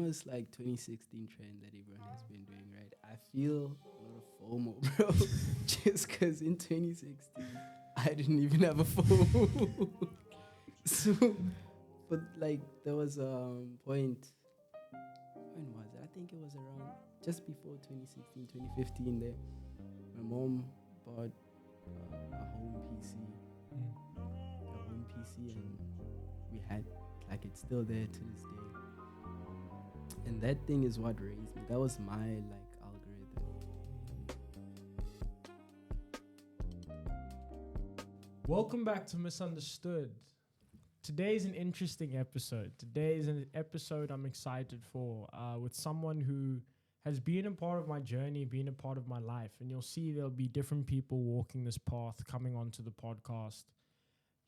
famous like 2016 trend that everyone has been doing, right? I feel a lot of FOMO, bro. Just because in 2016 I didn't even have a phone. So, but like there was a point. When was it? I think it was around just before 2016, 2015. There, my mom bought a home PC, and we had like it's still there to this day. And that thing is what raised me. That was my like algorithm. Welcome back to Misunderstood. Today is an interesting episode. Today is an episode I'm excited for with someone who has been a part of my journey, been a part of my life. And you'll see there'll be different people walking this path coming onto the podcast.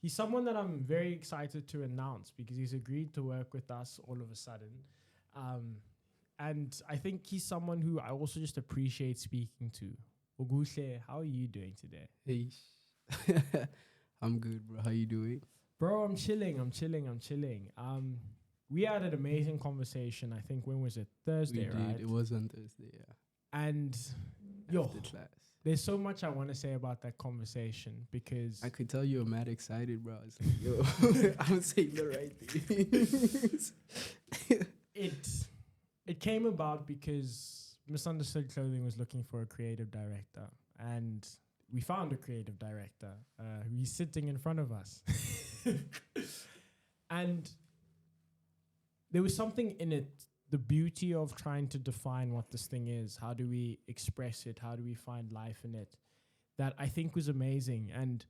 He's someone that I'm very excited to announce because he's agreed to work with us all of a sudden. And I think he's someone who I also just appreciate speaking to. Okuhle, how are you doing today? Hey, I'm good, bro. How you doing? Bro, I'm chilling. We had an amazing conversation. I think when was it? Thursday, We right? did. It was on Thursday, yeah. And yo, After class. there's so much I want to say about that conversation because I could tell you're mad excited, bro. I was like, yo, I'm saying the right things. it came about because Misunderstood Clothing was looking for a creative director, and we found a creative director. He's sitting in front of us, and there was something in it. The beauty of trying to define what this thing is. How do we express it? How do we find life in it? That I think was amazing. And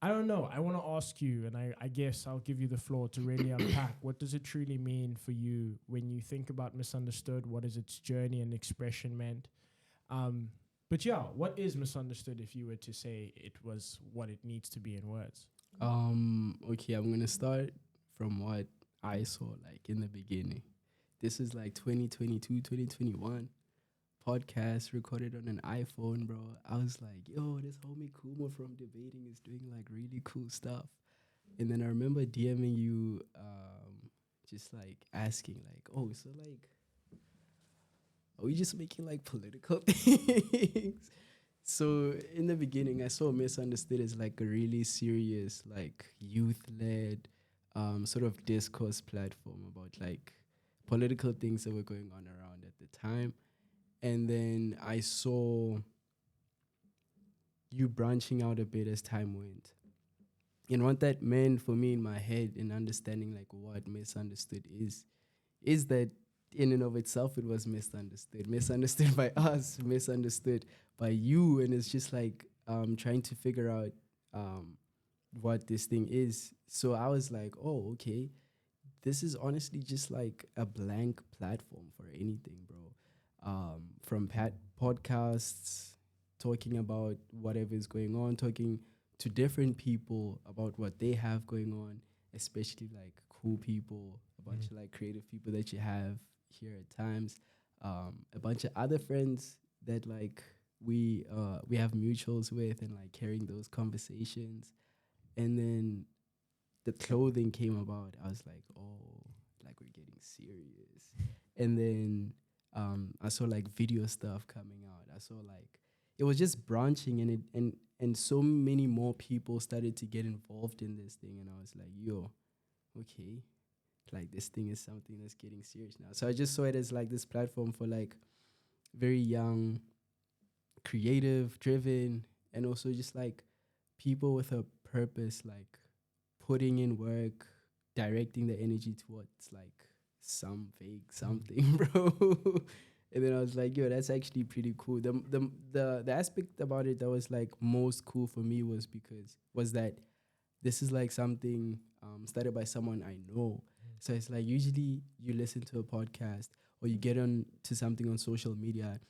I don't know. I want to ask you, and I guess I'll give you the floor to really unpack. What does it truly mean for you when you think about Misunderstood? What is its journey and expression meant? But yeah, what is Misunderstood if you were to say it was what it needs to be in words? Okay, I'm gonna start from what I saw like in the beginning. This is like 2022, 2021 podcast recorded on an iPhone, bro. I was like, yo, this homie Khumo from debating is doing like really cool stuff. And then I remember DMing you, just like asking, like, oh, so like, are we just making like political things? So in the beginning, I saw Misunderstood as like a really serious, like youth-led, sort of discourse platform about like political things that were going on around at the time. And then I saw you branching out a bit as time went. And what that meant for me in my head in understanding like what Misunderstood is that in and of itself it was misunderstood. Misunderstood by us, misunderstood by you. And it's just like trying to figure out what this thing is. So I was like, oh, okay. This is honestly just like a blank platform for anything, bro. From podcasts, talking about whatever is going on, talking to different people about what they have going on, especially like cool people, a bunch of like creative people that you have here at times, a bunch of other friends that like we have mutuals with, and like carrying those conversations. And then the clothing came about. I was like, oh, like we're getting serious. And then I saw like video stuff coming out. I saw like it was just branching, and so many more people started to get involved in this thing. And I was like, yo, okay, like this thing is something that's getting serious now. So I just saw it as like this platform for like very young, creative, driven, and also just like people with a purpose, like putting in work, directing the energy towards like some vague something, bro. And then I was like, yo, that's actually pretty cool. The aspect about it that was like most cool for me was that this is like something started by someone I know. So it's like usually you listen to a podcast or you get on to something on social media,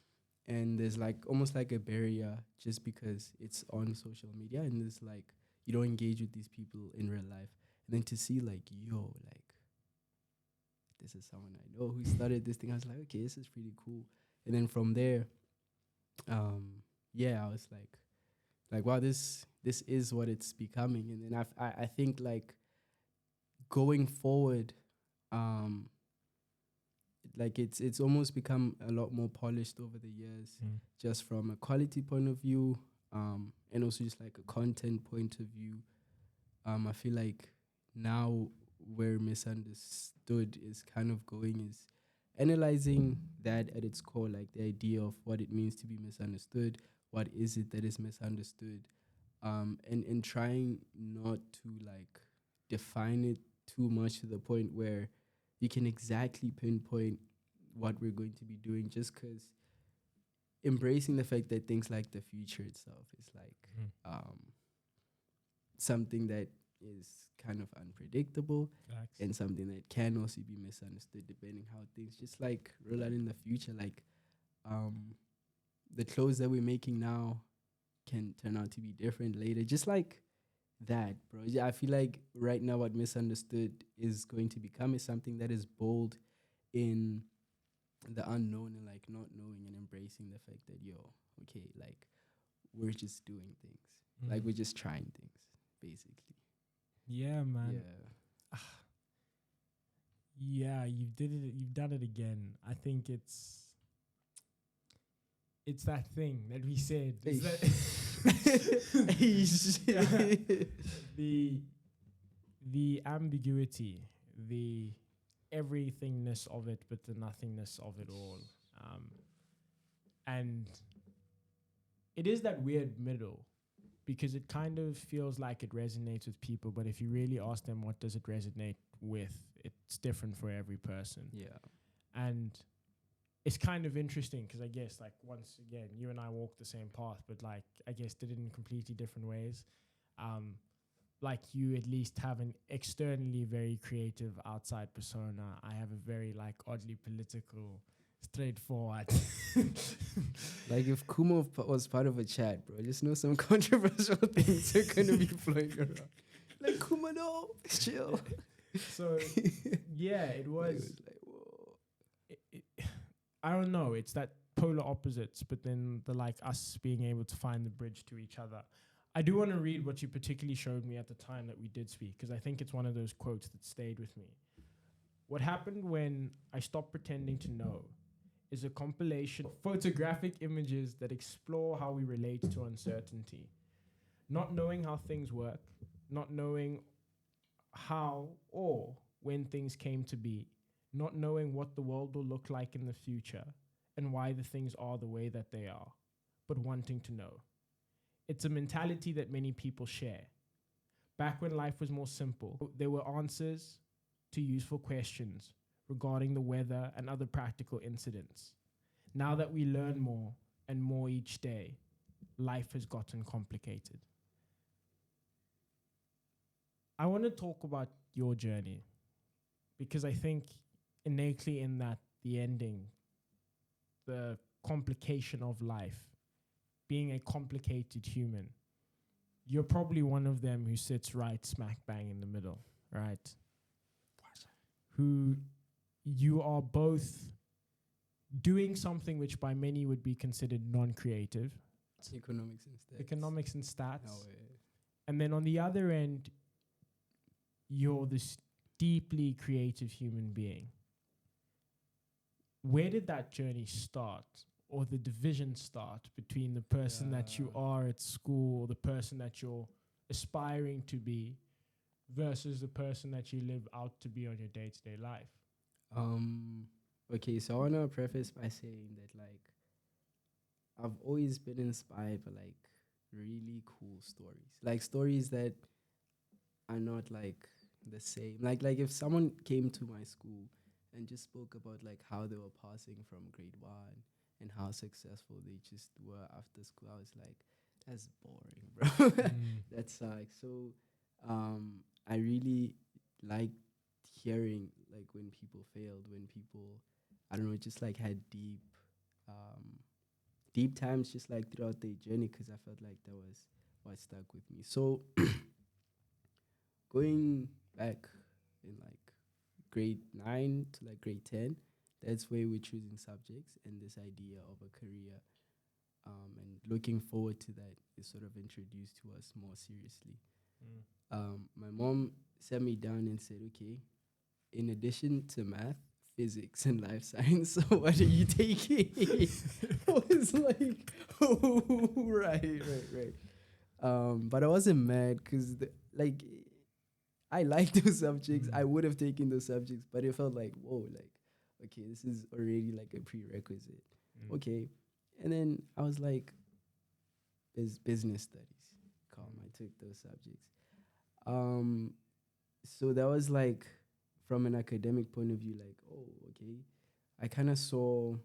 and there's like almost like a barrier just because it's on social media, and there's like you don't engage with these people in real life. And then to see like, yo, like this is someone I know who started this thing, I was like, okay, this is pretty cool. And then from there, I was like, wow, this is what it's becoming. And then I think like going forward, like it's almost become a lot more polished over the years, Mm. just from a quality point of view, and also just like a content point of view. I feel like now where misunderstood is kind of going is analyzing that at its core, like the idea of what it means to be misunderstood, what is it that is misunderstood, and trying not to like define it too much to the point where you can exactly pinpoint what we're going to be doing, just because embracing the fact that things like the future itself is like something that is kind of unpredictable Facts. and something that can also be misunderstood depending how things just like roll out in the future. Like the clothes that we're making now can turn out to be different later. Just like that, bro. Yeah, I feel like right now what misunderstood is going to become is something that is bold in the unknown and like not knowing and embracing the fact that okay, like we're just doing things. Like we're just trying things, basically. Yeah, man. Yeah. Yeah, you've done it again. I think it's that thing that we said. It's that the ambiguity, the everythingness of it, but the nothingness of it all. And it is that weird middle, because it kind of feels like it resonates with people, but if you really ask them what does it resonate with, it's different for every person. Yeah. And it's kind of interesting because I guess, like, once again, you and I walk the same path, but like I guess did it in completely different ways. Like you at least have an externally very creative outside persona. I have a very like oddly political, straightforward. Like if Khumo was part of a chat, bro, just know some controversial things are gonna be flowing around. Like Khumo, no, chill. So yeah, it was like, whoa. I don't know. It's that polar opposites, but then the like us being able to find the bridge to each other. I do want to read what you particularly showed me at the time that we did speak, because I think it's one of those quotes that stayed with me. What happened when I stopped pretending to know is a compilation of photographic images that explore how we relate to uncertainty. Not knowing how things work, not knowing how or when things came to be, not knowing what the world will look like in the future and why the things are the way that they are, but wanting to know. It's a mentality that many people share. Back when life was more simple, there were answers to useful questions regarding the weather and other practical incidents. Now that we learn more and more each day, life has gotten complicated. I want to talk about your journey, because I think innately in that, the ending, the complication of life, being a complicated human, you're probably one of them who sits right smack bang in the middle, right? Who you are both doing something which by many would be considered non-creative. Economics and stats. No way. And then on the other end, you're this deeply creative human being. Where did that journey start, or the division start between the person that you are at school, or the person that you're aspiring to be, versus the person that you live out to be on your day-to-day life? Okay, so I wanna preface by saying that like I've always been inspired by like really cool stories. Like stories that are not like the same. Like if someone came to my school and just spoke about like how they were passing from grade 1 and how successful they just were after school, I was like, that's boring, bro. That sucks. So I really liked hearing like when people failed, when people, I don't know, just like had deep times just like throughout their journey, because I felt like that was what stuck with me. So going back in like grade 9 to like grade 10, that's where we're choosing subjects, and this idea of a career and looking forward to that is sort of introduced to us more seriously. My mom sat me down and said, okay, in addition to math, physics and life science. So what are you taking? I was like, oh, right. But I wasn't mad because like I like those subjects. I would have taken those subjects, but it felt like, whoa, like, okay, this is already like a prerequisite. Okay. And then I was like, there's business studies. Calm, I took those subjects. So that was like, from an academic point of view, like, oh, okay. I kind of saw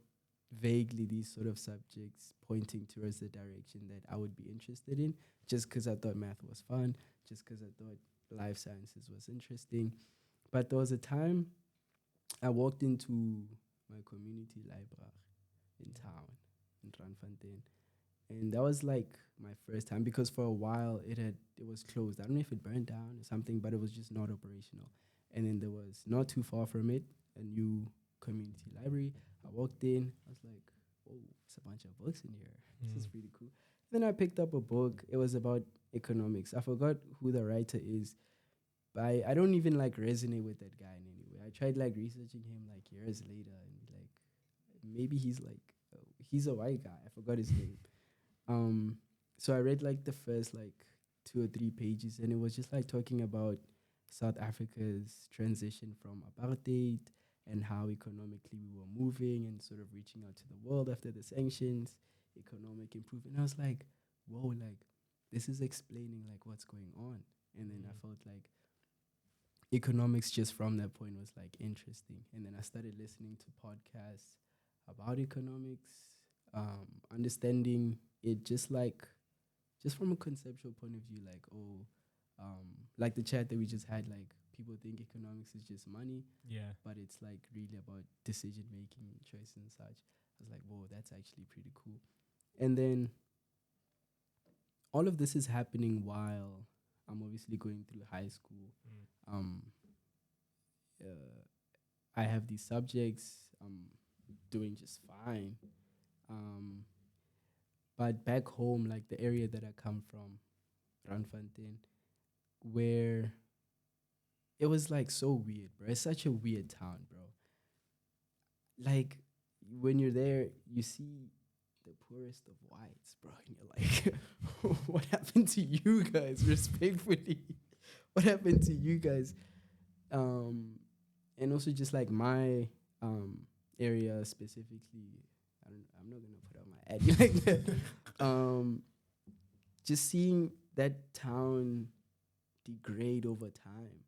vaguely these sort of subjects pointing towards the direction that I would be interested in, just because I thought math was fun, just because I thought life sciences was interesting. But there was a time I walked into my community library in town, in Randfontein. And that was like my first time, because for a while it was closed. I don't know if it burned down or something, but it was just not operational. And then there was, not too far from it, a new community library. I walked in, I was like, oh, it's a bunch of books in here. This is pretty cool. Then I picked up a book. It was about economics. I forgot who the writer is, but I don't even like resonate with that guy in any way. I tried like researching him like years later, and like maybe he's like he's a white guy. I forgot his name. So I read like the first like 2 or 3 pages, and it was just like talking about South Africa's transition from apartheid and how economically we were moving and sort of reaching out to the world after the sanctions, economic improvement. I was like, whoa, like this is explaining like what's going on. And then I felt like economics just from that point was like interesting. And then I started listening to podcasts about economics, understanding it just from a conceptual point of view, like, like the chat that we just had, like people think economics is just money, but it's like really about decision making, choice and such. I was like, whoa, that's actually pretty cool. And then all of this is happening while I'm obviously going through high school. I have these subjects. I'm doing just fine. But back home, like the area that I come from, Randfontein, where it was like so weird, bro. It's such a weird town, bro. Like when you're there, you see the poorest of whites, bro, and you're like, what happened to you guys? Respectfully, what happened to you guys? And also just like my area specifically, I'm not gonna put out my ad like that. Just seeing that town degrade over time,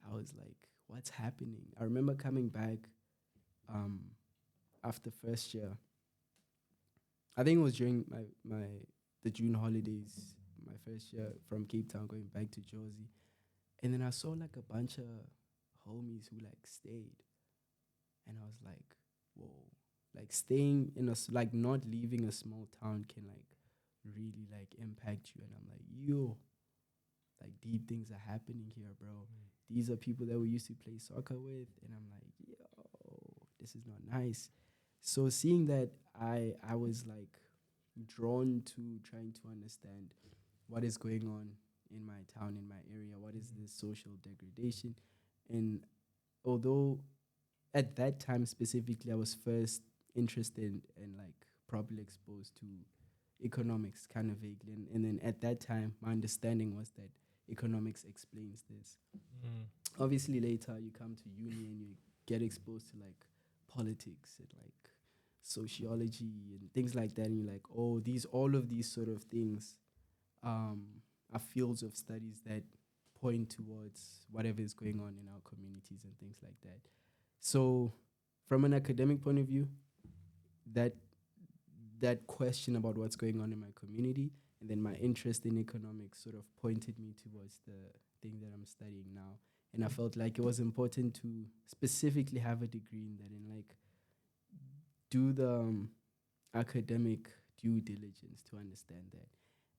I was like, what's happening? I remember coming back after first year. I think it was during the June holidays, my first year from Cape Town going back to Jersey. And then I saw like a bunch of homies who like stayed. And I was like, whoa, like staying in like not leaving a small town can like really like impact you. And I'm like, yo, like deep things are happening here, bro. These are people that we used to play soccer with. And I'm like, yo, this is not nice. So seeing that, I was like drawn to trying to understand what is going on in my town, in my area, what is this social degradation. And although at that time specifically I was first interested and like probably exposed to economics kind of vaguely, and then at that time my understanding was that economics explains this. Obviously later you come to uni and you get exposed to like politics and like sociology and things like that, and you're like, oh, all of these sort of things are fields of studies that point towards whatever is going on in our communities and things like that. So from an academic point of view, that question about what's going on in my community and then my interest in economics sort of pointed me towards the thing that I'm studying now. And I felt like it was important to specifically have a degree in that and like do the academic due diligence to understand that.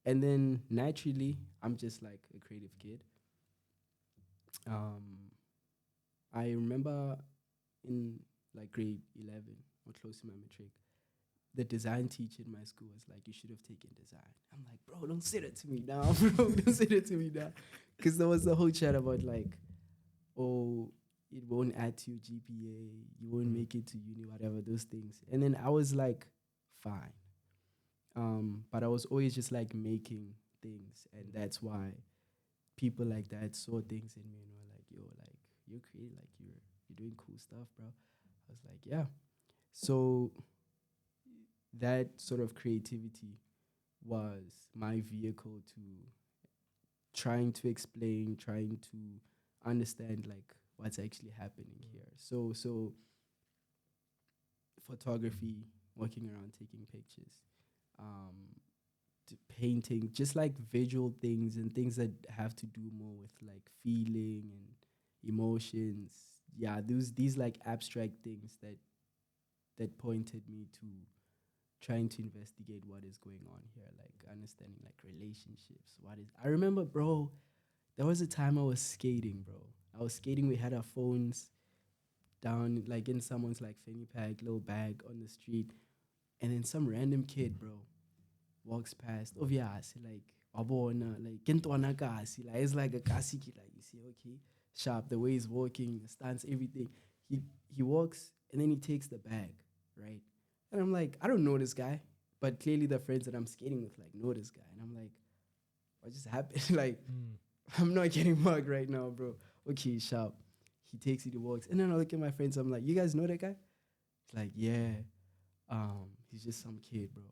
And then naturally, I'm just like a creative kid. I remember in like grade 11 or close to my matric, the design teacher in my school was like, you should have taken design. I'm like, bro, don't say that to me now, bro. Don't say that to me now. Because there was the whole chat about like, oh, it won't add to your GPA, you won't make it to uni, whatever, those things. And then I was like, fine. But I was always just like making things, and that's why people like that saw things in me and were like, yo, like you're creative, like you're doing cool stuff, bro. I was like, yeah. So that sort of creativity was my vehicle to trying to explain, trying to understand like what's actually happening here. So photography, walking around taking pictures, um, painting, just like visual things and things that have to do more with like feeling and emotions. Yeah, these like abstract things that pointed me to trying to investigate what is going on here, like understanding like relationships. What is I remember, bro, there was a time I was skating, bro. I was skating, we had our phones down like in someone's like fanny pack, little bag on the street, and then some random kid, bro, walks past. Obviously, like wabona, like kentwana kasi, like it's like a kasi kid, like you see, okay, sharp, the way he's walking, the stance, everything. He walks and then he takes the bag, right? And I'm like, I don't know this guy, but clearly the friends that I'm skating with like know this guy, and I'm like, what just happened? Like, I'm not getting mugged right now, bro. Okay, sharp. He takes it, he walks, and then I look at my friends. I'm like, you guys know that guy? It's like, yeah. He's just some kid, bro.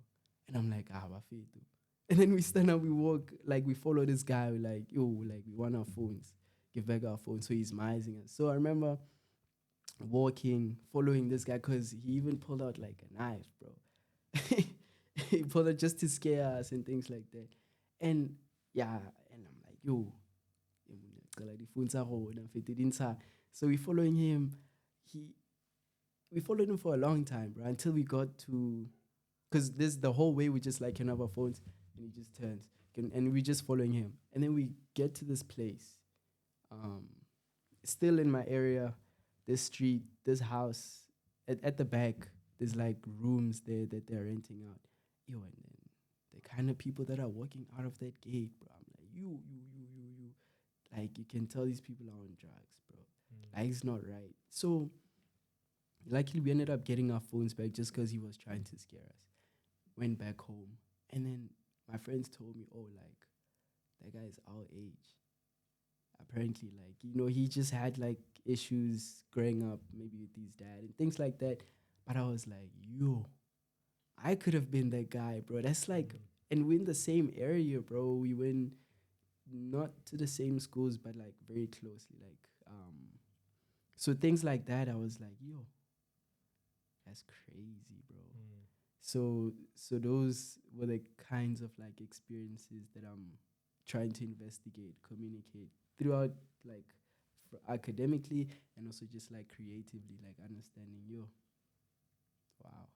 And I'm like, wafetu. And then we stand up, we walk, like we follow this guy, we're like, yo, like we want our phones, give back our phones. So he's mising us. So I remember walking, following this guy, because he even pulled out like a knife, bro. He pulled it just to scare us and things like that. And yeah, and I'm like, yo, so we following him. He we followed him for a long time, bro, until we got to, because this the whole way we just like have our phones, and he just turns, and we just following him, and then we get to this place, still in my area, this street, this house, at the back, there's like rooms there that they're renting out, yo, and then the kind of people that are walking out of that gate, bro, I'm like, you, like you can tell these people are on drugs, bro, like it's not right. So luckily, we ended up getting our phones back just because he was trying to scare us. Went back home. And then my friends told me, oh, like, that guy is our age. Apparently, like, he just had, like, issues growing up, maybe with his dad and things like that. But I was like, yo, I could have been that guy, bro. That's like, and we're in the same area, bro. We went not to the same schools, but, like, very closely. Like, so things like that, I was like, yo, that's crazy, bro. So those were the kinds of like experiences that I'm trying to investigate, communicate throughout, like academically and also just like creatively, like understanding, yo, wow,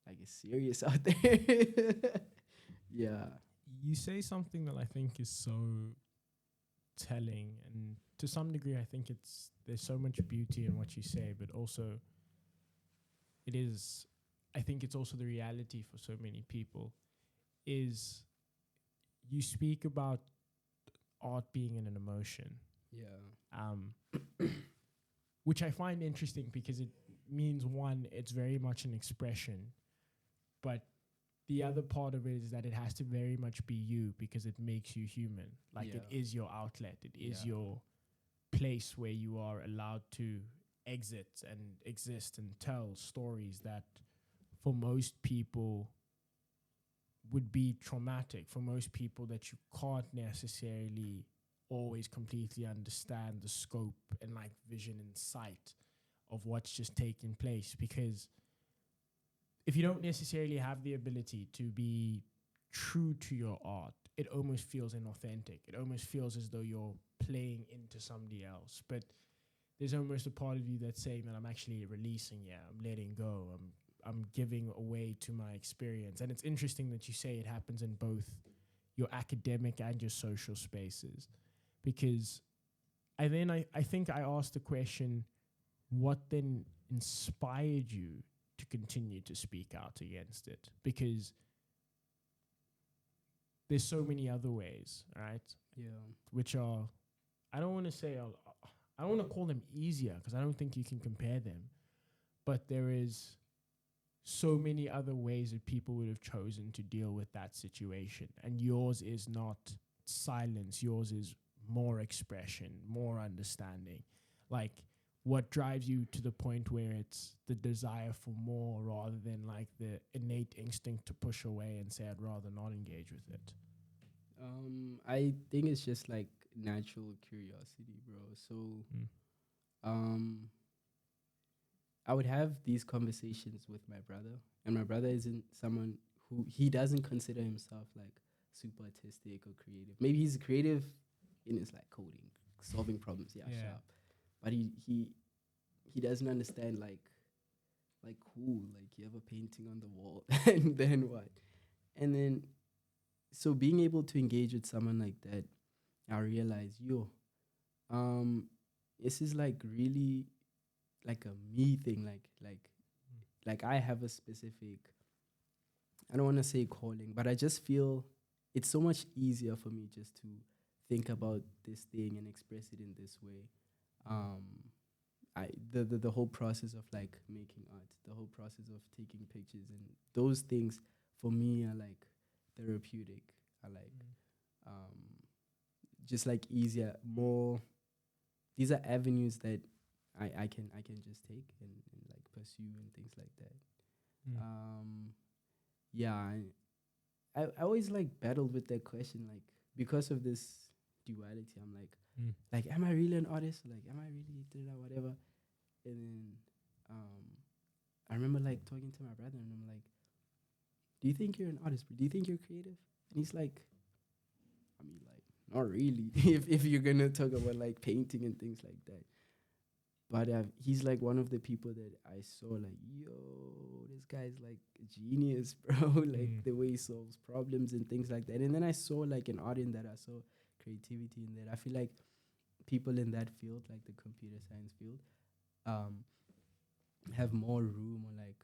like it's serious out there. Yeah. You say something that I think is so telling, and to some degree I think there's so much beauty in what you say, but also it is, I think it's also the reality for so many people, is you speak about art being an emotion. Yeah. Which I find interesting because it means, one, it's very much an expression, but the other part of it is that it has to very much be you because it makes you human. Like it is your outlet. It is your place where you are allowed to exit and exist and tell stories that for most people would be traumatic, for most people that you can't necessarily always completely understand the scope and like vision and sight of what's just taking place. Because if you don't necessarily have the ability to be true to your art, it almost feels inauthentic. It almost feels as though you're playing into somebody else. But there's almost a part of you that's saying that I'm actually releasing, I'm letting go, I'm giving away to my experience. And it's interesting that you say it happens in both your academic and your social spaces. Because I think I asked the question, what then inspired you to continue to speak out against it? Because there's so many other ways, right? Yeah. Which are, I don't want to say I don't want to call them easier because I don't think you can compare them, but there is so many other ways that people would have chosen to deal with that situation. And yours is not silence, yours is more expression, more understanding. Like, what drives you to the point where it's the desire for more rather than like the innate instinct to push away and say, I'd rather not engage with it? I think it's just like natural curiosity, bro. So, um, I would have these conversations with my brother, and my brother isn't someone who he doesn't consider himself like super artistic or creative. Maybe he's creative in his like coding, solving problems, yeah, Yeah. sharp. But he doesn't understand like cool, like you have a painting on the wall, and then what? And then so being able to engage with someone like that, I realize, um, this is like really like a me thing, like I have a specific, I don't want to say calling, but I just feel it's so much easier for me just to think about this thing and express it in this way. Um, the whole process of like making art, the whole process of taking pictures and those things for me are like therapeutic. I like um, just like easier, more. These are avenues that I can just take and like pursue and things like that. Um, yeah, I always like battled with that question, like because of this duality. I'm like, am I really an artist? Like, am I really whatever? And then I remember like talking to my brother, and I'm like, do you think you're an artist? Do you think you're creative? And he's like, I mean, like, not really. if you're gonna talk about like painting and things like that. But he's like one of the people that I saw like, yo, this guy's like a genius, bro. Like the way he solves problems and things like that. And then I saw like an art in that. I saw creativity in that. I feel like people in that field, like the computer science field, um, have more room or like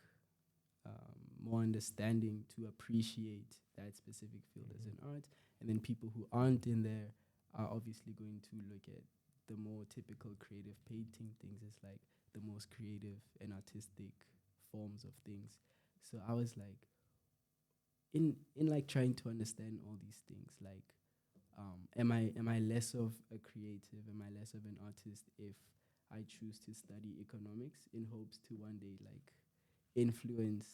more understanding to appreciate that specific field as an art. And then people who aren't in there are obviously going to look at the more typical creative painting things as like the most creative and artistic forms of things. So I was like, in like trying to understand all these things, like, am I less of a creative? Am I less of an artist if I choose to study economics in hopes to one day like influence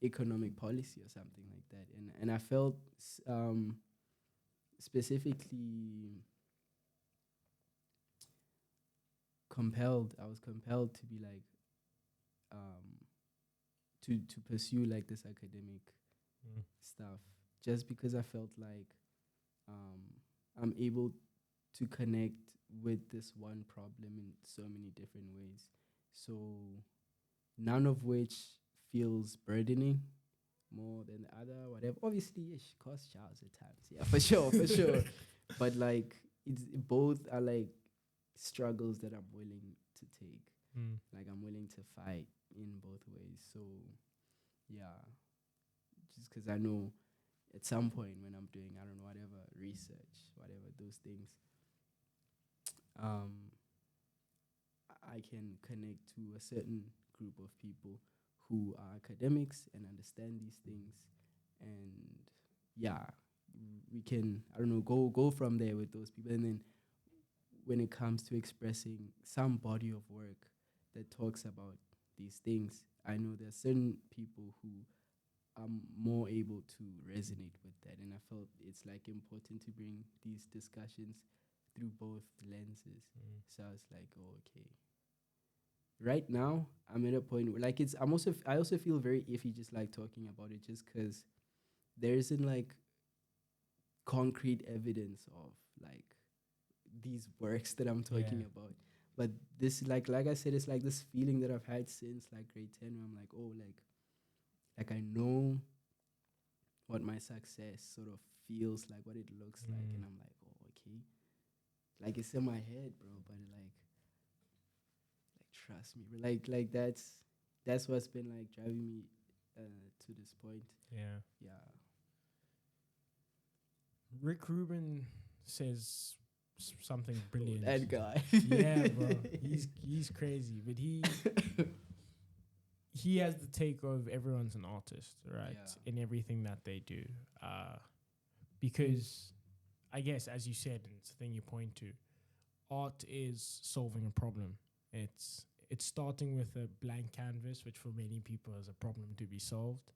economic policy or something like that? And I felt specifically compelled. I was compelled to be like to pursue like this academic stuff, just because I felt like I'm able to connect with this one problem in so many different ways. So none of which feels burdening more than the other, whatever. Obviously, it costs showers at times. Yeah, for sure, for sure. But like, it's both are like struggles that I'm willing to take. Like I'm willing to fight in both ways. So yeah, just because I know at some point when I'm doing, I don't know, whatever research, whatever those things, um, I can connect to a certain group of people who are academics and understand these things, and yeah, we can, I don't know, go from there with those people. And then when it comes to expressing some body of work that talks about these things, I know there are certain people who are more able to resonate with that, and I felt it's like important to bring these discussions through both lenses. So I was like, oh, okay. Right now, I'm at a point where like I also feel very iffy just like talking about it, just because there isn't like concrete evidence of like these works that I'm talking about. But this like I said, it's like this feeling that I've had since like grade 10, where I'm like, oh, like I know what my success sort of feels like, what it looks like, and I'm like, oh, okay. Like it's in my head, bro, but like trust me, bro. Like that's what's been like driving me to this point. Yeah. Yeah. Rick Rubin says something brilliant. That guy. Yeah, bro. He's crazy, but he has the take of everyone's an artist, right? Yeah. In everything that they do. Because I guess, as you said, and it's the thing you point to, art is solving a problem. It's starting with a blank canvas, which for many people is a problem to be solved,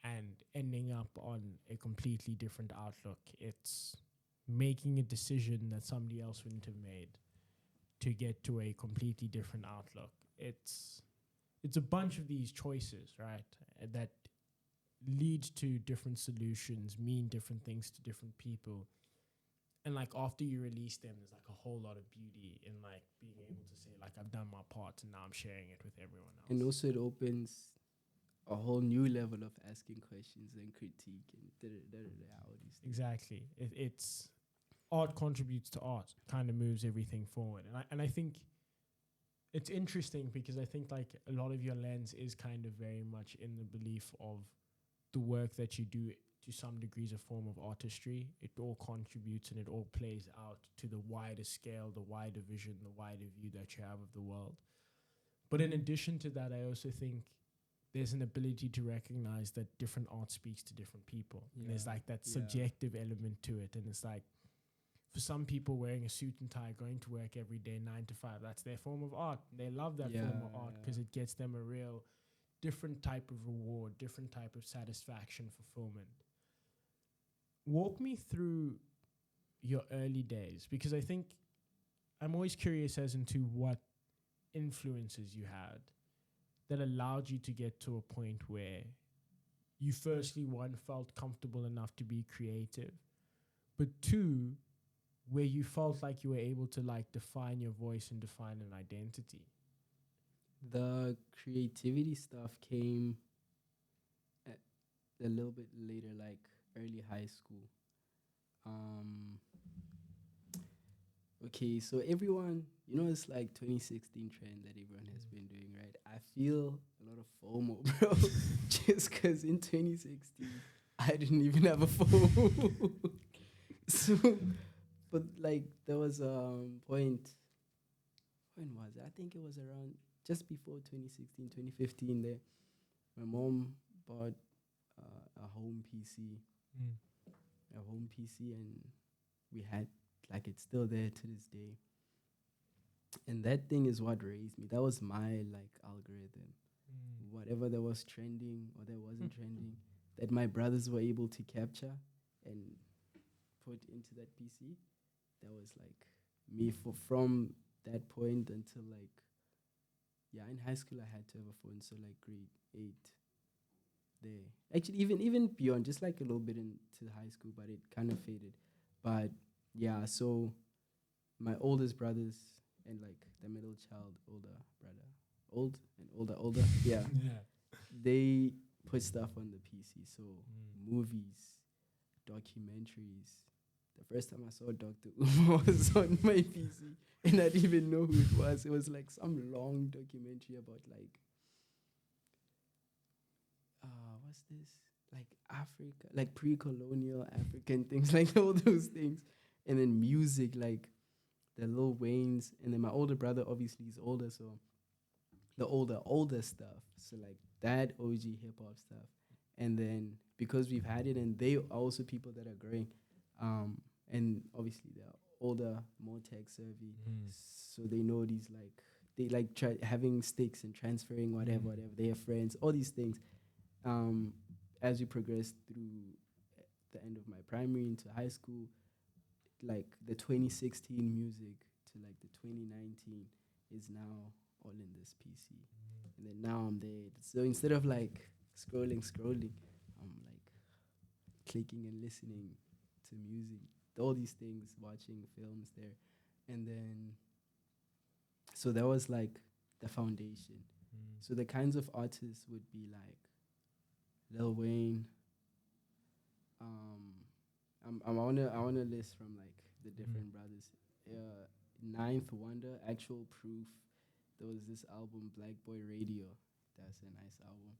and ending up on a completely different outlook. It's making a decision that somebody else wouldn't have made to get to a completely different outlook. It's a bunch of these choices, right, that lead to different solutions, mean different things to different people. And like after you release them, there's like a whole lot of beauty in like being able to say like I've done my part and now I'm sharing it with everyone else. And also it opens a whole new level of asking questions and critique and all these things. Exactly. It's art contributes to art, kind of moves everything forward. And I think it's interesting because I think like a lot of your lens is kind of very much in the belief of the work that you do to some degrees a form of artistry. It all contributes and it all plays out to the wider scale, the wider vision, the wider view that you have of the world. But in addition to that, I also think there's an ability to recognize that different art speaks to different people. Yeah. And there's like that subjective element to it. And it's like, for some people wearing a suit and tie, going to work every day, 9 to 5, that's their form of art. They love that form of art because it gets them a real different type of reward, different type of satisfaction, fulfillment. Walk me through your early days, because I think I'm always curious as into what influences you had that allowed you to get to a point where you firstly, one, felt comfortable enough to be creative, but two, where you felt like you were able to like define your voice and define an identity. The creativity stuff came at a little bit later, like early high school. Okay, so everyone, it's like 2016 trend that everyone has been doing, right? I feel a lot of FOMO, bro, just because in 2016 I didn't even have a phone. So, but like there was a point. When was it? I think it was around just before 2016, 2015. There, my mom bought a home PC, and we had like it's still there to this day. And that thing is what raised me. That was my like algorithm. Whatever that was trending or that wasn't trending, that my brothers were able to capture and put into that PC. That was like me from that point until like, in high school I had to have a phone, so like grade 8 there. Actually, even beyond, just like a little bit into high school, but it kind of faded. But yeah, so my oldest brothers and like the middle child, older brother, older, yeah, they put stuff on the PC. So movies, documentaries. The first time I saw Dr. Uma was on my PC, and I didn't even know who it was. It was like some long documentary about like, what's this? Like Africa, like pre-colonial African things, like all those things. And then music, like the Lil Waynes. And then my older brother, obviously, is older, so the older stuff. So like that OG hip hop stuff. And then because we've had it, and they are also people that are growing, and obviously they're older, more tech savvy, so they know these like they like having sticks and transferring whatever. They have friends, all these things. As we progress through the end of my primary into high school, like the 2016 music to like the 2019 is now all in this PC. And then now I'm there. So instead of like scrolling, I'm like clicking and listening to music, all these things, watching films there. And then, so that was like the foundation. So the kinds of artists would be like Lil Wayne. I wanna list from like the different brothers. Ninth Wonder, Actual Proof. There was this album, Black Boy Radio. That's a nice album.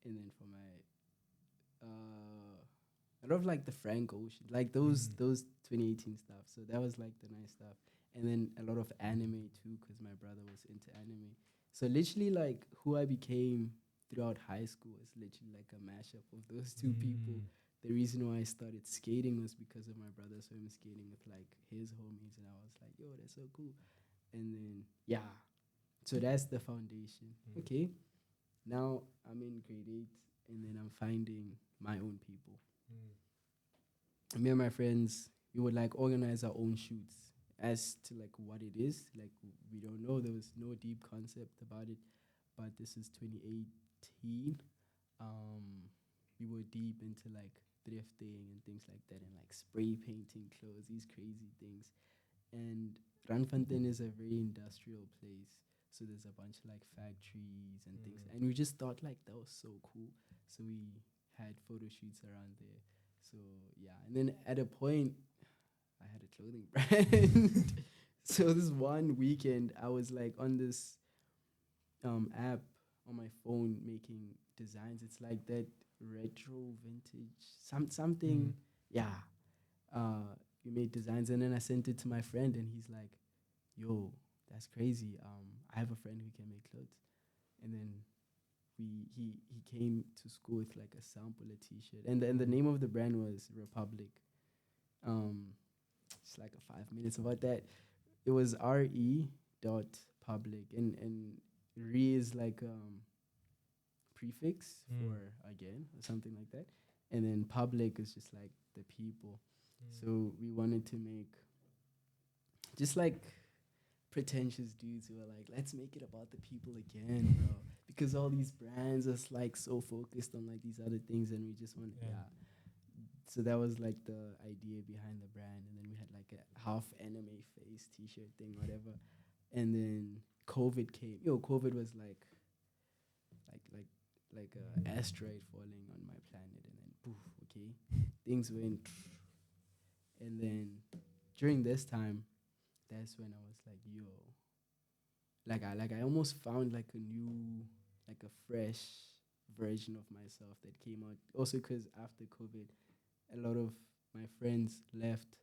And then for my a lot of like the Frank Ocean, like those 2018 stuff. So that was like the nice stuff, and then a lot of anime too, because my brother was into anime. So literally, like who I became throughout high school is literally like a mashup of those two people. The reason why I started skating was because of my brother. So I'm skating with like his homies, and I was like, "Yo, that's so cool." And then yeah, so that's the foundation. Okay, now I'm in grade 8, and then I'm finding my own people. Me and my friends, we would like organize our own shoots. As to like what it is, like we don't know. There was no deep concept about it, but this is 2018. Um, we were deep into like thrifting and things like that, and like spray painting clothes, these crazy things. And Ranfontein is a very industrial place, so there's a bunch of like factories and things. And we just thought like that was so cool, so we had photo shoots around there. So yeah, and then at a point I had a clothing brand. So this one weekend, I was like on this app on my phone making designs. It's like that retro vintage something. Yeah, we made designs, and then I sent it to my friend, and he's like, "Yo, that's crazy. I have a friend who can make clothes." And then he came to school with like a sample, a T-shirt, and the name of the brand was Republic. Um, it's like a 5 minutes about that. It was RE dot public, and re is like prefix for again or something like that, and then public is just like the people. So we wanted to make just like pretentious dudes who are like, let's make it about the people again, bro. Because all these brands are like so focused on like these other things, and we just want yeah. So that was like the idea behind the brand, and then we had like a half anime face T-shirt thing, whatever. And then COVID came. COVID was like like a asteroid falling on my planet, and then poof, okay, things went. And then during this time, that's when I was like, yo, I almost found like a new, like a fresh version of myself that came out. Also, because after COVID, a lot of my friends left,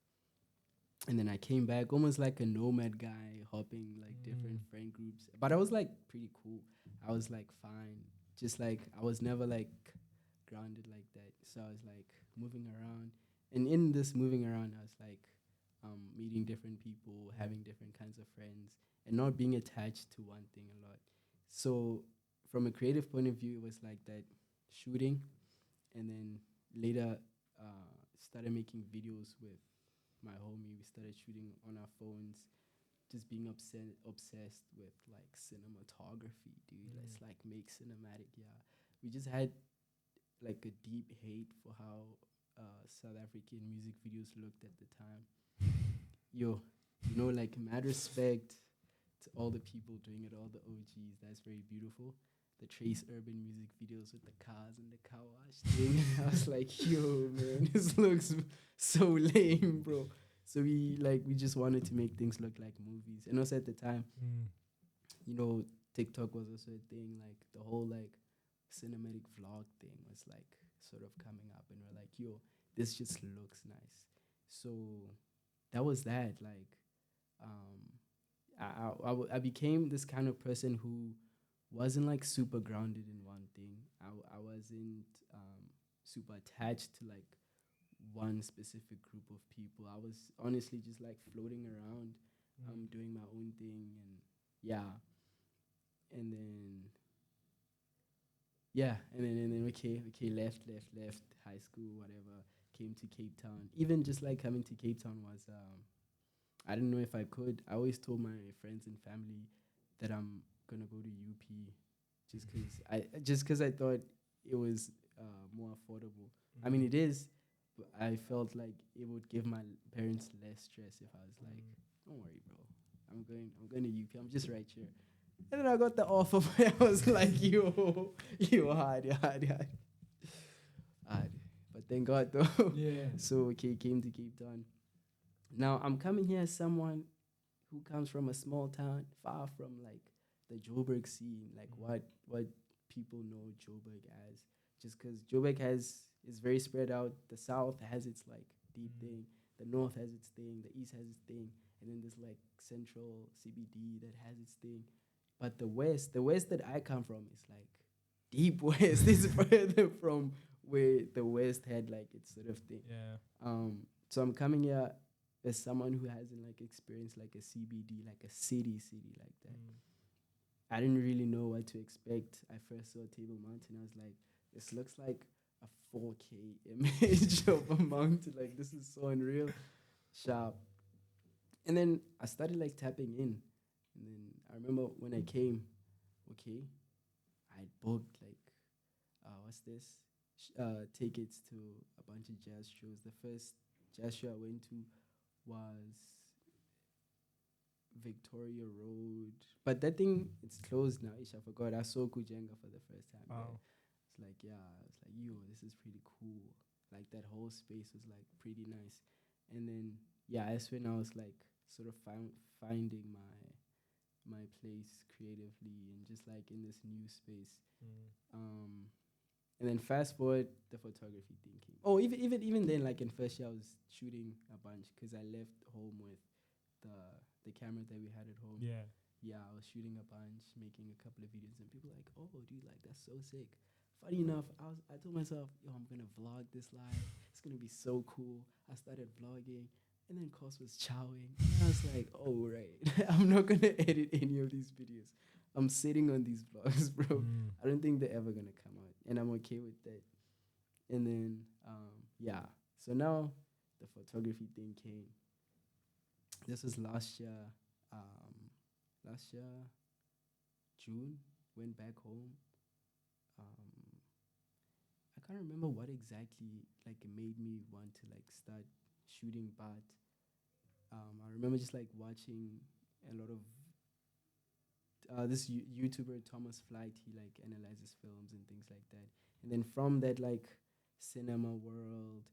and then I came back almost like a nomad guy, hopping like different friend groups. But I was like pretty cool. I was like fine. Just like I was never like grounded like that. So I was like moving around. And in this moving around, I was like meeting different people, having different kinds of friends, and not being attached to one thing a lot. So from a creative point of view, it was like that shooting, and then later started making videos with my homie. We started shooting on our phones, just being obsessed with like cinematography, dude. Let's like make cinematic. Yeah, we just had like a deep hate for how South African music videos looked at the time. Yo, like mad respect to all the people doing it, all the OGs. That's very beautiful. The Trace Urban music videos with the cars and the car wash thing. I was like, yo, man, this looks so lame, bro. So we just wanted to make things look like movies. And also at the time, TikTok was also a thing. Like the whole like cinematic vlog thing was like sort of coming up, and we're like, yo, this just looks nice. So that was that. Like, I became this kind of person who wasn't like super grounded in one thing. I wasn't super attached to like one specific group of people. I was honestly just like floating around, doing my own thing, and yeah. And then okay, left high school, whatever. Came to Cape Town. Even just like coming to Cape Town was I didn't know if I could. I always told my friends and family that I'm gonna go to UP, just cause I thought it was more affordable. I mean, it is, but I felt like it would give my parents less stress if I was like, "Don't worry, bro. I'm going to UP. I'm just right here." And then I got the offer, but I was like, "Yo, hard. But thank God though." Yeah. So okay, came to Cape Town. Now I'm coming here as someone who comes from a small town, far from like the Joburg scene, like what people know Joburg as. Just because Joburg has is very spread out. The south has its like deep thing, the north has its thing, the east has its thing, and then there's like central CBD that has its thing. But the west that I come from is like deep west. It's further from where the west had like its sort of thing. Yeah. So I'm coming here as someone who hasn't like experienced like a CBD, like a city like that. I didn't really know what to expect. I first saw Table Mountain. I was like, this looks like a 4K image of a mountain. Like, this is so unreal, sharp. And then I started like tapping in. And then I remember when I came, okay, I booked like, what's this? Tickets to a bunch of jazz shows. The first jazz show I went to was Victoria Road. But that thing, it's closed now. Ish, I forgot. I saw Kujenga for the first time. Wow. It's like, yeah, it's like, yo, this is pretty cool. Like, that whole space was like pretty nice. And then, yeah, that's when I was like sort of finding my place creatively and just like in this new space. And then fast forward, the photography thing came. Oh, even then, like in first year, I was shooting a bunch because I left home with the camera that we had at home. Yeah. Yeah, I was shooting a bunch, making a couple of videos, and people were like, "Oh, dude, like that's so sick." Funny enough, I told myself, "Yo, I'm gonna vlog this live. It's gonna be so cool." I started vlogging, and then Kos was chowing, and I was like, "Oh right, I'm not gonna edit any of these videos. I'm sitting on these vlogs, bro. I don't think they're ever gonna come out, and I'm okay with that." And then, yeah. So now the photography thing came. This was last year. June. Went back home. I can't remember what exactly like made me want to like start shooting, but I remember just like watching a lot of this YouTuber Thomas Flight. He like analyzes films and things like that, and then from that like cinema world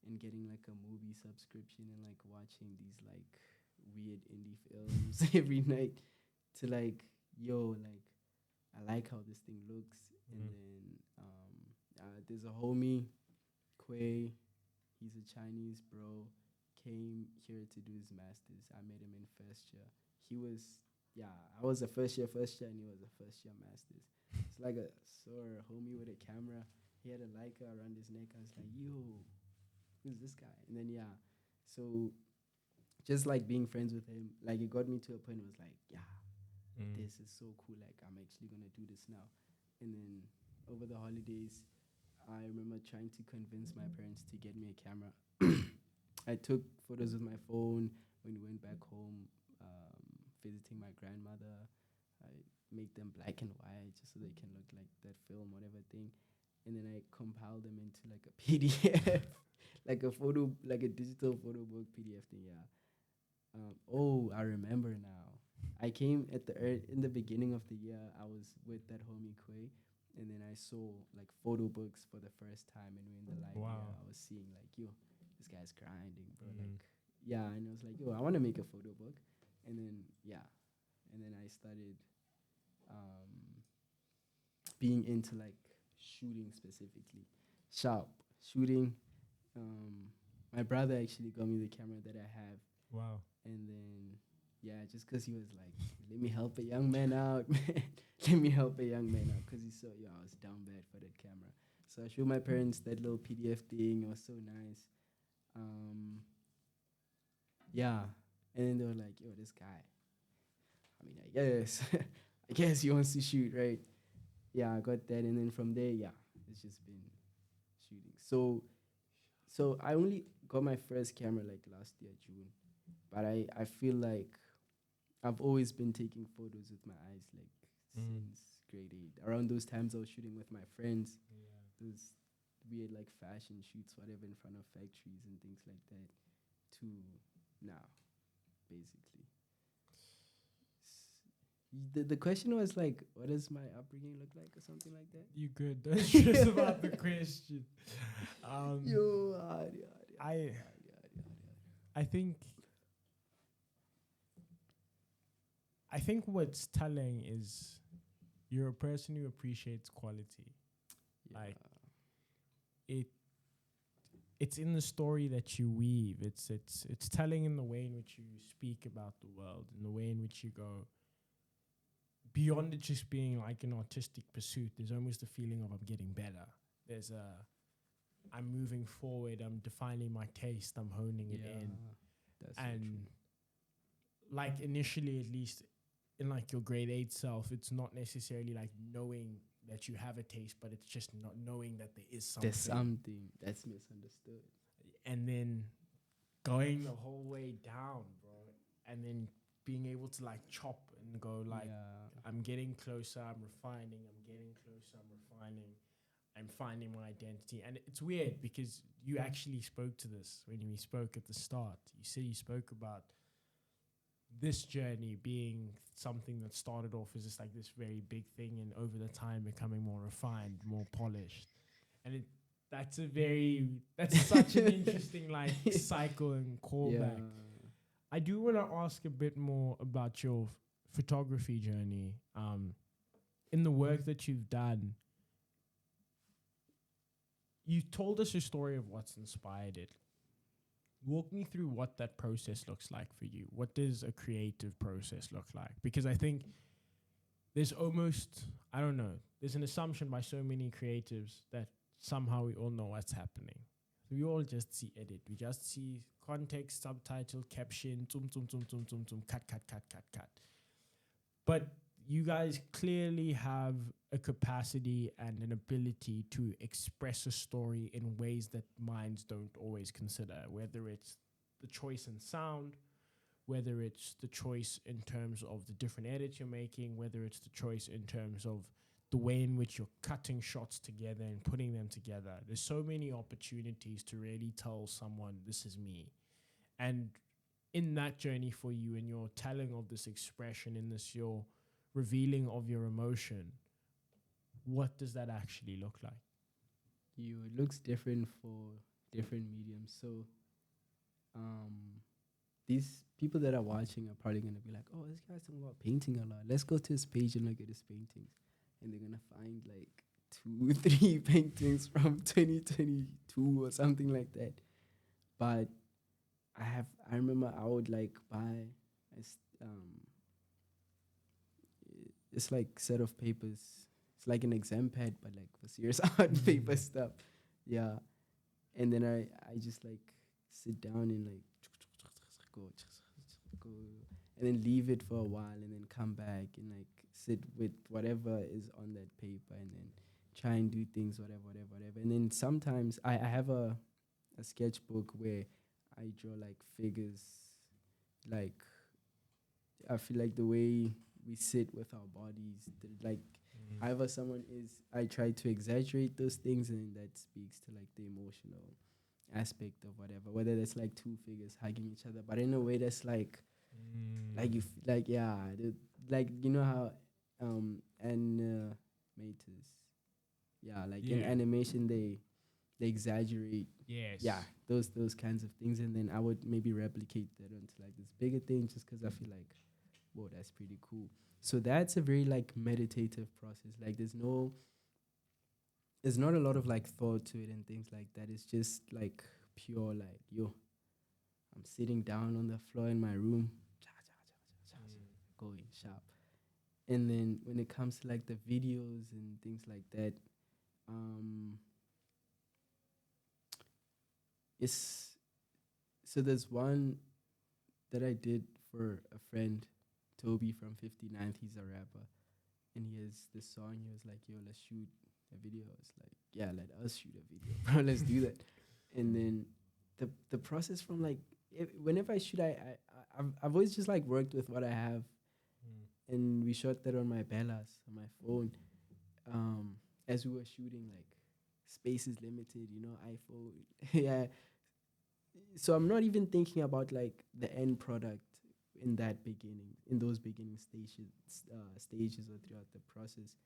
and getting like a movie subscription and like watching these like weird indie films every night to like, yo, like I like how this thing looks. And then there's a homie, Quay, he's a Chinese bro, came here to do his masters. I met him in first year. He was, yeah, I was a first year, and he was a first year masters. It's like saw a homie with a camera. He had a Leica around his neck. I was like, yo, who's this guy? And then, yeah, so just like being friends with him, like it got me to a point where it was like, yeah, this is so cool. Like I'm actually going to do this now. And then over the holidays, I remember trying to convince my parents to get me a camera. I took photos with my phone when we went back home, visiting my grandmother. I make them black and white just so they can look like that film, whatever thing. And then I compile them into like a PDF, like a digital photo book PDF thing. Yeah. Oh, I remember now. I came at in the beginning of the year. I was with that homie Quay, and then I saw like photo books for the first time, and we're in the library. Wow. I was seeing like, yo, this guy's grinding, bro. Like, yeah, and I was like, yo, I want to make a photo book, and then yeah, and then I started being into like shooting specifically, sharp shooting. My brother actually got me the camera that I have. Wow. And then, yeah, just because he was like, let me help a young man out, man. Let me help a young man out. Because he saw, yo, I was down bad for that camera. So I showed my parents that little PDF thing. It was so nice. Yeah. And then they were like, yo, this guy. I mean, I guess. I guess he wants to shoot, right? Yeah, I got that. And then from there, yeah, it's just been shooting. So I only got my first camera like last year, June. But I feel like I've always been taking photos with my eyes, like since grade 8. Around those times, I was shooting with my friends. Those weird like fashion shoots, whatever, in front of factories and things like that. To now, basically. The question was like, what does my upbringing look like, or something like that? You good? Don't stress about the question. Yo, I think what's telling is you're a person who appreciates quality. Yeah. Like it it's in the story that you weave. It's telling in the way in which you speak about the world, in the way in which you go beyond it just being like an artistic pursuit. There's almost a feeling of I'm getting better. There's I'm moving forward. I'm defining my taste. I'm honing it in. That's And so true. like initially, at least in like your grade 8 self, it's not necessarily like knowing that you have a taste, but it's just not knowing that there is something. There's something that's misunderstood. And then going the whole way down, bro, and then being able to like chop and go like, I'm getting closer, I'm refining, I'm getting closer, I'm refining, I'm finding my identity. And it's weird because you actually spoke to this when we spoke at the start. You said you spoke about this journey being something that started off as just like this very big thing and over the time becoming more refined, more polished. And that's such an interesting like cycle and callback. I do want to ask a bit more about your photography journey. In the work that you've done, you told us a story of what's inspired it. Walk me through what that process looks like for you. What does a creative process look like? Because I think there's almost, I don't know, there's an assumption by so many creatives that somehow we all know what's happening. We all just see edit. We just see context, subtitle, caption, cut. But you guys clearly have a capacity and an ability to express a story in ways that minds don't always consider, whether it's the choice in sound, whether it's the choice in terms of the different edits you're making, whether it's the choice in terms of the way in which you're cutting shots together and putting them together. There's so many opportunities to really tell someone, this is me. And in that journey for you, in your telling of this expression, in this your revealing of your emotion, what does that actually look like? It looks different for different mediums. So these people that are watching are probably going to be like, oh, this guy's talking about painting a lot. Let's go to his page and look at his paintings. And they're going to find like 2-3 paintings from 2022 or something like that. But I remember I would like buy it's like set of papers. It's like an exam pad, but like for serious art paper stuff. Yeah. And then I just like sit down and like go and then leave it for a while and then come back and like sit with whatever is on that paper and then try and do things, whatever. And then sometimes I have a sketchbook where I draw like figures. Like I feel like the way we sit with our bodies, however someone is, I try to exaggerate those things, and that speaks to like the emotional aspect of whatever, whether that's like two figures hugging each other, but in a way that's like you like you know how animators, in animation they exaggerate, those kinds of things, and then I would maybe replicate that onto like this bigger thing just because I feel like, whoa, that's pretty cool. So that's a very like meditative process. Like there's not a lot of like thought to it and things like that. It's just like pure like, I'm sitting down on the floor in my room, going sharp. And then when it comes to like the videos and things like that, so there's one that I did for a friend, Toby from 59th. He's a rapper, and he has this song. He was like, yo, let's shoot a video. It's like, yeah, let us shoot a video, bro. Let's do that. And then the process from like, whenever I shoot, I've always just like worked with what I have, and we shot that on my Bellas, on my phone, as we were shooting. Like, space is limited, iPhone. Yeah. So I'm not even thinking about like the end product in those beginning stages or throughout the process.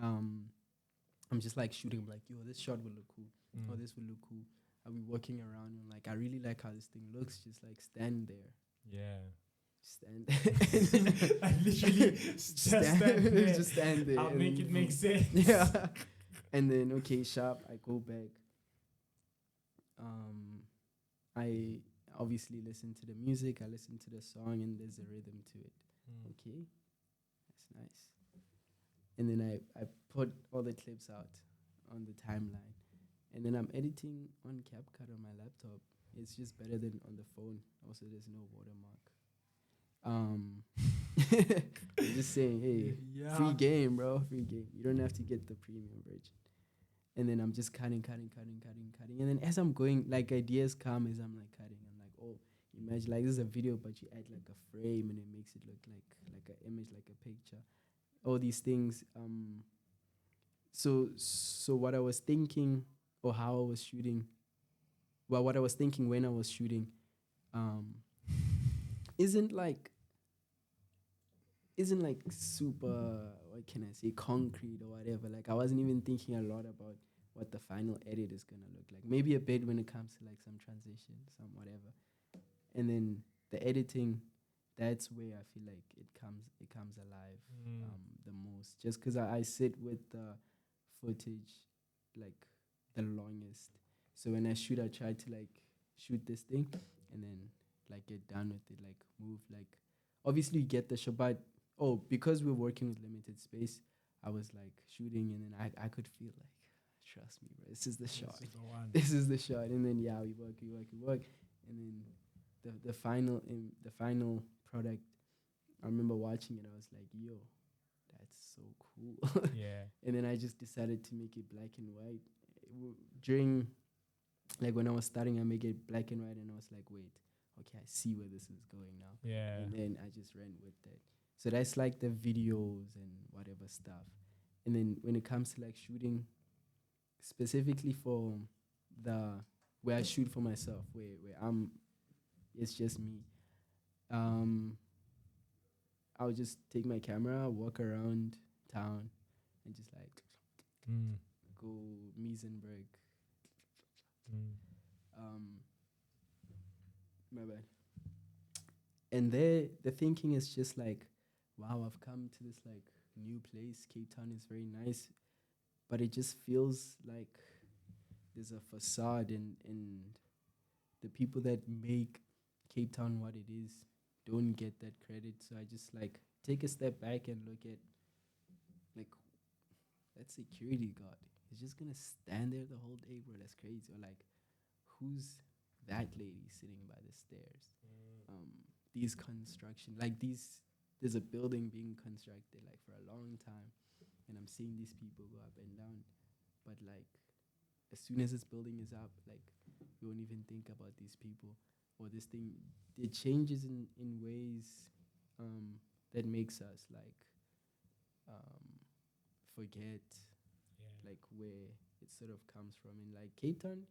I'm just like shooting, like, yo, this shot will look cool. Oh, this will look cool. I'll be walking around and like, I really like how this thing looks. Just like stand there. Yeah. Stand there. I literally just stand there. Just stand there. I'll make it make sense. Yeah. And then, okay, sharp, I go back. um, I obviously listen to the music, I listen to the song, and there's a rhythm to it. Okay, that's nice. And then I put all the clips out on the timeline. And then I'm editing on CapCut on my laptop. It's just better than on the phone. Also, there's no watermark. I'm just saying, hey, free game, bro, free game. You don't have to get the premium version. And then I'm just cutting. And then as I'm going, like ideas come as I'm like cutting. I'm like, oh, imagine like this is a video, but you add like a frame and it makes it look like an image, like a picture. All these things. So what I was thinking, or how I was shooting, well, what I was thinking when I was shooting, um, isn't like super, what can I say, concrete or whatever. Like I wasn't even thinking a lot about what the final edit is gonna look like. Maybe a bit when it comes to like some transition, some whatever. And then the editing, that's where I feel like it comes alive the most. Just because I sit with the footage like the longest. So when I shoot, I try to like shoot this thing and then like get done with it, like move, like obviously you get the shot, but because we're working with limited space, I was like shooting and then I could feel like, trust me, bro, this is the shot. This is the one. This is the shot. And then yeah, we work. And then the final product, I remember watching it, I was like, yo, that's so cool. Yeah. And then I just decided to make it black and white. During, like when I was starting, I make it black and white, and I was like, wait, okay, I see where this is going now. Yeah. And then I just ran with that. So that's like the videos and whatever stuff. And then when it comes to like shooting, specifically for where I shoot for myself, where it's just me. I'll just take my camera, walk around town, and just like go Miesenberg. My bad. And there, the thinking is just like, wow, I've come to this like new place. Cape Town is very nice, but it just feels like there's a facade, and the people that make Cape Town what it is don't get that credit. So I just like take a step back and look at like that security guard. He's just gonna stand there the whole day, bro. That's crazy. Or like, who's that lady sitting by the stairs? These construction, like there's a building being constructed like for a long time, and I'm seeing these people go up and down, but like as soon as this building is up, like we won't even think about these people or this thing. It changes in ways that makes us like forget like where it sort of comes from. And like Cape Town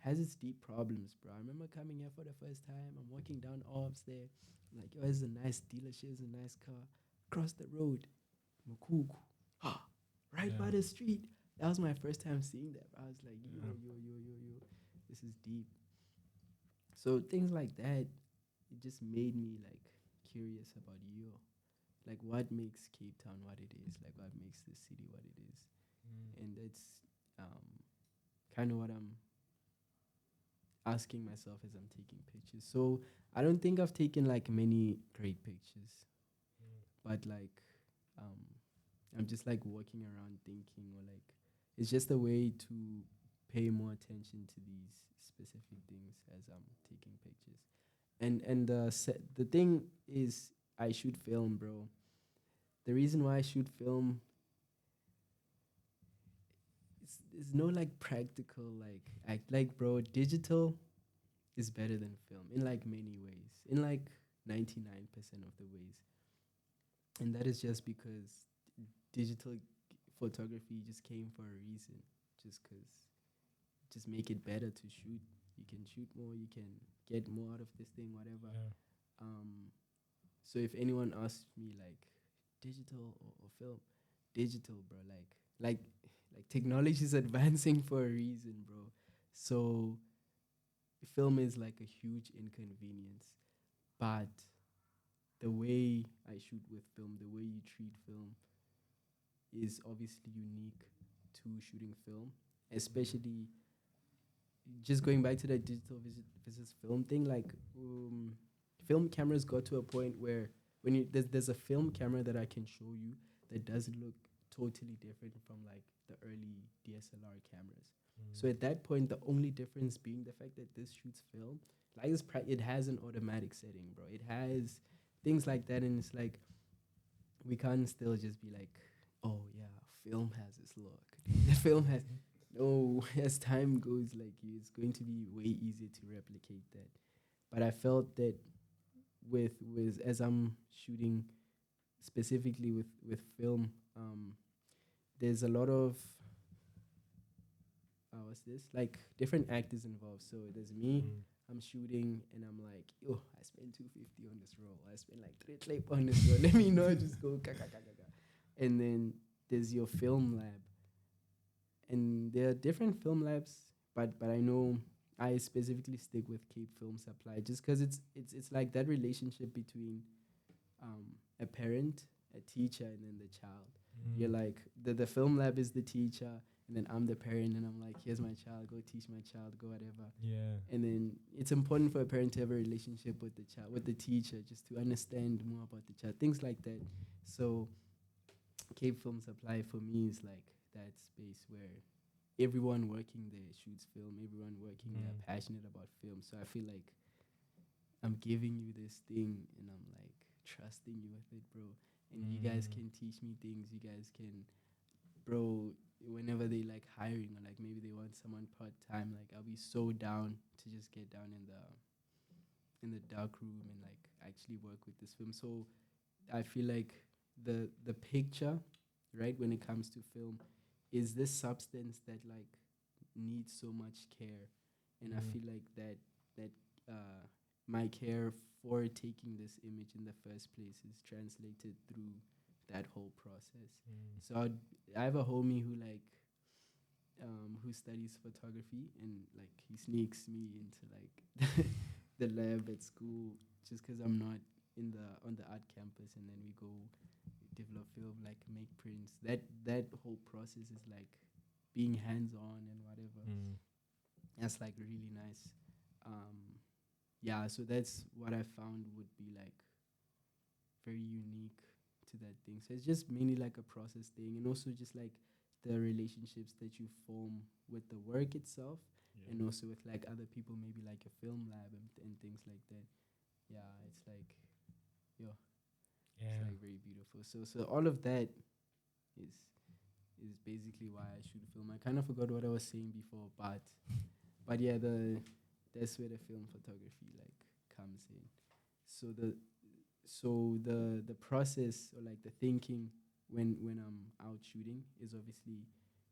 has its deep problems, bro. I remember coming here for the first time. I'm walking down Orbs there. I'm like, yo, this is a nice dealership, it's a nice car. Across the road, Mukuku. Right by the street. That was my first time seeing that. I was like, yo. This is deep. So things like that, it just made me like curious about you. Like what makes Cape Town what it is? Like what makes the city what it is? And that's kind of what I'm asking myself as I'm taking pictures. So I don't think I've taken like many great pictures, but like I'm just like walking around thinking, or like it's just a way to pay more attention to these specific things as I'm taking pictures. And the thing is, I shoot film, bro. The reason why I shoot film, it's no like practical like act, like bro, digital is better than film in like many ways, in like 99% of the ways. And that is just because digital photography just came for a reason, just make it better to shoot. You can shoot more, you can get more out of this thing, whatever. So if anyone asks me like digital or film, digital, bro. Like technology is advancing for a reason, bro. So film is like a huge inconvenience, but the way I shoot with film, the way you treat film is obviously unique to shooting film, especially just going back to that digital versus film thing, like film cameras got to a point where when there's a film camera that I can show you that doesn't look totally different from like the early DSLR cameras. So at that point, the only difference being the fact that this shoots film, like it has an automatic setting, bro. It has things like that, and it's like we can't still just be like, oh yeah, film has its look. The film has no. As time goes, like it's going to be way easier to replicate that. But I felt that with as I'm shooting specifically with film, there's a lot of what's this? Like different actors involved. So there's me, I'm shooting, and I'm like, yo, I spent 250 on this roll. I spent like 3 clip on this roll. Let me know, just go ka ka ka ka ka. And then there's your film lab, and there are different film labs, but I know I specifically stick with Cape Film Supply just because it's like that relationship between a parent, a teacher, and then the child. You're like the film lab is the teacher, and then I'm the parent, and I'm like, here's my child, go teach my child, go whatever. Yeah. And then it's important for a parent to have a relationship with the child, with the teacher, just to understand more about the child, things like that. So Cape Film Supply for me is like that space where everyone working there shoots film, everyone working there are passionate about film. So I feel like I'm giving you this thing, and I'm like trusting you with it, bro. And you guys can teach me things. You guys can, bro, whenever they like hiring or like maybe they want someone part-time, like I'll be so down to just get down in the dark room and like actually work with this film. So I feel like the picture, right, when it comes to film, is this substance that like needs so much care. And I feel like that my care for taking this image in the first place is translated through that whole process. So I have a homie who like who studies photography, and like he sneaks me into like the lab at school just because I'm not on the art campus, and then we go develop film, like make prints. That whole process is like being hands on and whatever. That's like really nice. Yeah, so that's what I found would be like very unique to that thing. So it's just mainly like a process thing, and also just like the relationships that you form with the work itself, and also with like other people, maybe like a film lab and things like that. Yeah, it's like, it's like very beautiful. So all of that is basically why I shoot film. I kind of forgot what I was saying before, but yeah, that's where the film photography like comes in. So the process, or like the thinking when I'm out shooting, is obviously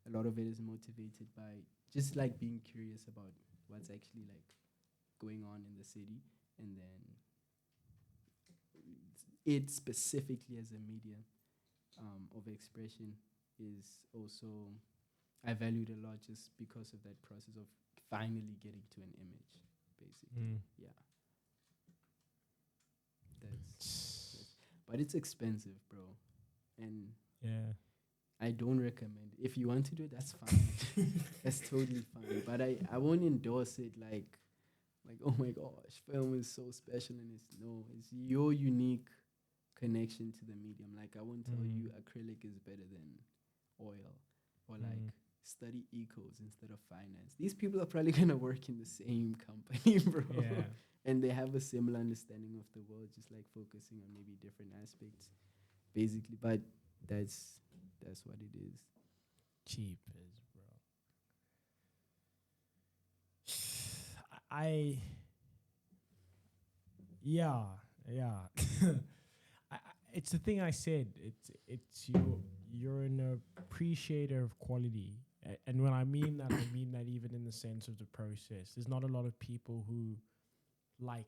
a lot of it is motivated by just like being curious about what's actually like going on in the city, and then it specifically as a medium of expression is also I valued a lot just because of that process of finally getting to an image, basically. Yeah. That's but it's expensive, bro. And I don't recommend it. If you want to do it, that's fine. That's totally fine. But I won't endorse it like oh my gosh, film is so special, and it's your unique connection to the medium. Like I won't tell you acrylic is better than oil, or like study ecos instead of finance. These people are probably gonna work in the same company, bro. Yeah. And they have a similar understanding of the world, just like focusing on maybe different aspects, basically. But that's what it is. Cheap as bro. I yeah. It's the thing I said. It's you're an appreciator of quality, and when I mean that, I mean that even in the sense of the process. There's not a lot of people who like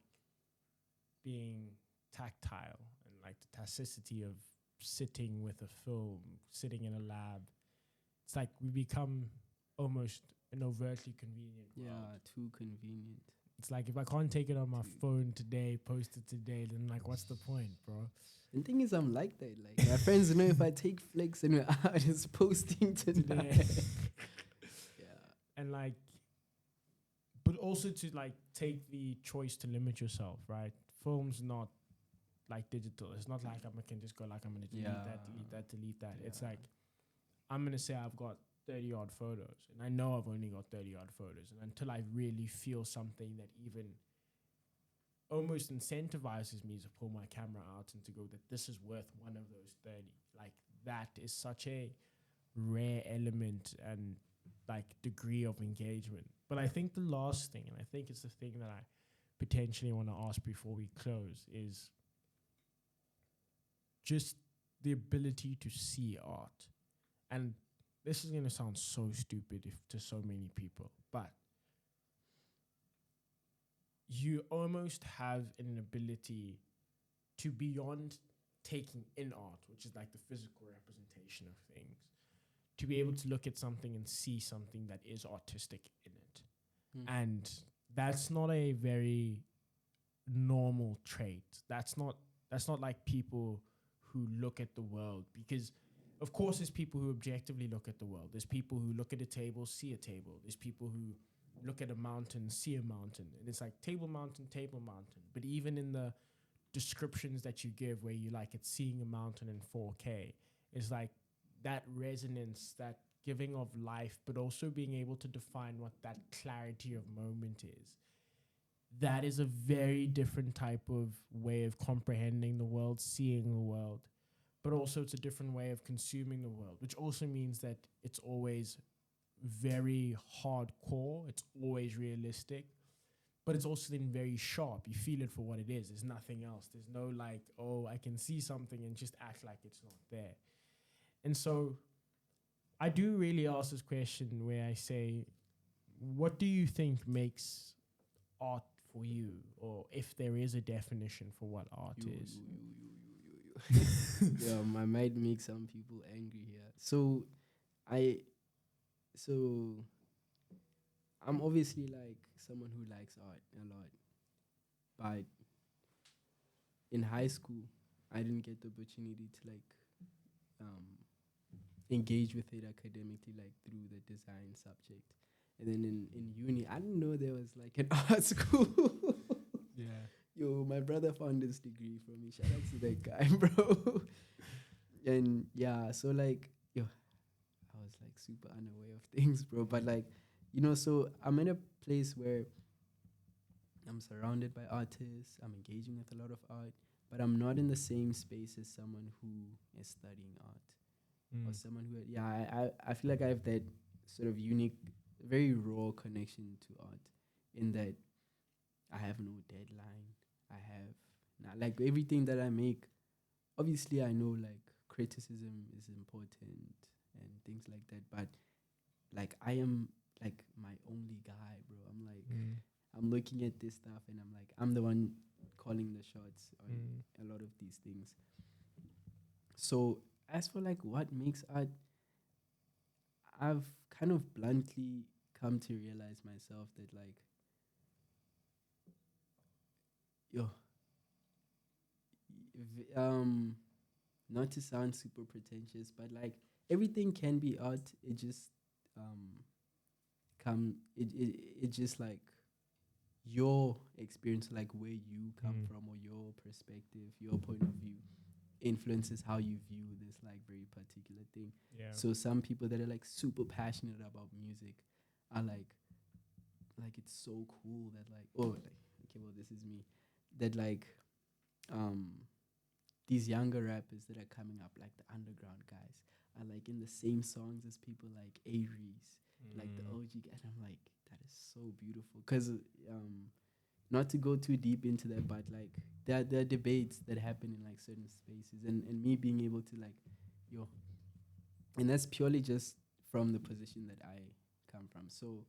being tactile and like the tacticity of sitting with a film, sitting in a lab. It's like we become almost an overtly convenient world. Yeah, too convenient. It's like if I can't take it on my phone today, post it today, then like what's the point, bro? And the thing is, I'm like that. Like my friends know if I take flicks and we're out, it's posting today. Yeah. And like also to like take the choice to limit yourself, right? Film's not like digital. It's not like I can just go like I'm gonna delete that, delete that, delete that. It's like I'm gonna say I've got 30 odd photos, and I know I've only got 30 odd photos, and until I really feel something that even almost incentivizes me to pull my camera out and to go that this is worth one of those 30. Like that is such a rare element and like degree of engagement. But I think the last thing, and I think it's the thing that I potentially want to ask before we close, is just the ability to see art. And this is going to sound so stupid to so many people, but you almost have an ability to, beyond taking in art, which is like the physical representation of things, to be able to look at something and see something that is artistic in it. And that's not a very normal trait. That's not like people who look at the world, because of course there's people who objectively look at the world. There's people who look at a table, see a table. There's people who look at a mountain, see a mountain. And it's like table, mountain, table, mountain. But even in the descriptions that you give where you like it's seeing a mountain in 4K, it's like that resonance, that giving of life, but also being able to define what that clarity of moment is. That is a very different type of way of comprehending the world, seeing the world, but also it's a different way of consuming the world, which also means that it's always very hardcore, it's always realistic, but it's also then very sharp. You feel it for what it is. There's nothing else. There's no like, oh, I can see something and just act like it's not there. And so I do really ask this question where I say, what do you think makes art for you? Or if there is a definition for what art is. Yeah, I might make some people angry here. So I'm obviously like someone who likes art a lot. But in high school, I didn't get the opportunity to like engage with it academically, like through the design subject. And then in uni, I didn't know there was like an art school. Yeah. Yo, my brother found this degree for me. Shout out to that guy, bro. And yeah, so like, yo, I was like super unaware of things, bro. But like, so I'm in a place where I'm surrounded by artists. I'm engaging with a lot of art, but I'm not in the same space as someone who is studying art. Or someone who, I feel like I have that sort of unique, very raw connection to art, in that I have no deadline. I have like everything that I make. Obviously, I know like criticism is important and things like that, but like I am like my only guy, bro. I'm like I'm looking at this stuff and I'm like I'm the one calling the shots on a lot of these things. So as for like what makes art, I've kind of bluntly come to realize myself that like, yo, not to sound super pretentious, but like everything can be art. It just it just like your experience, like where you come from or your perspective, your point of view influences how you view this like very particular thing. Yeah. So some people that are like super passionate about music are like it's so cool that like, oh, like, okay, well, this is me, that like these younger rappers that are coming up, like the underground guys, are like in the same songs as people like Aries, like the OG guys. And I'm like, that is so beautiful. Because not to go too deep into that, but like there are debates that happen in like certain spaces, and me being able to like, yo, and that's purely just from the position that I come from. So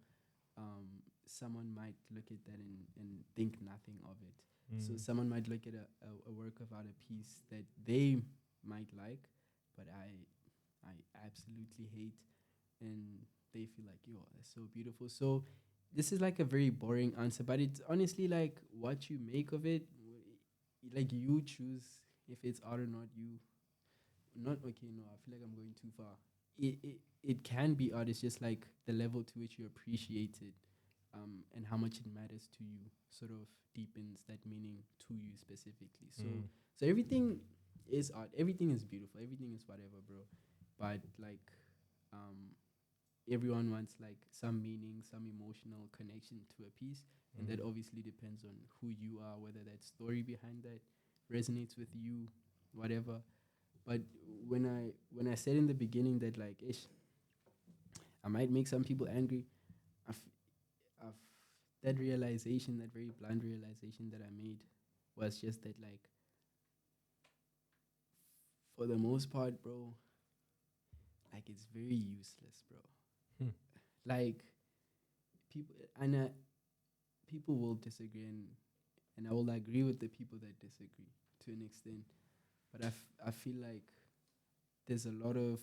someone might look at that and think nothing of it. So someone might look at a work of art, a piece that they might like, but I absolutely hate, and they feel like, yo, that's so beautiful. So this is like a very boring answer, but it's honestly like what you make of it. Like you choose if it's art or not. I feel like I'm going too far. It can be art. It's just like the level to which you appreciate it and how much it matters to you sort of deepens that meaning to you specifically. So everything is art, everything is beautiful, everything is whatever, bro. But like everyone wants like some meaning, some emotional connection to a piece, and that obviously depends on who you are, whether that story behind that resonates with you, whatever. But when I said in the beginning that like ish, I might make some people angry, I've, I've that realization, that very blunt realization that I made was just that like for the most part, bro, like it's very useless, bro. Like people and people will disagree, and I will agree with the people that disagree to an extent. But I feel like there's a lot of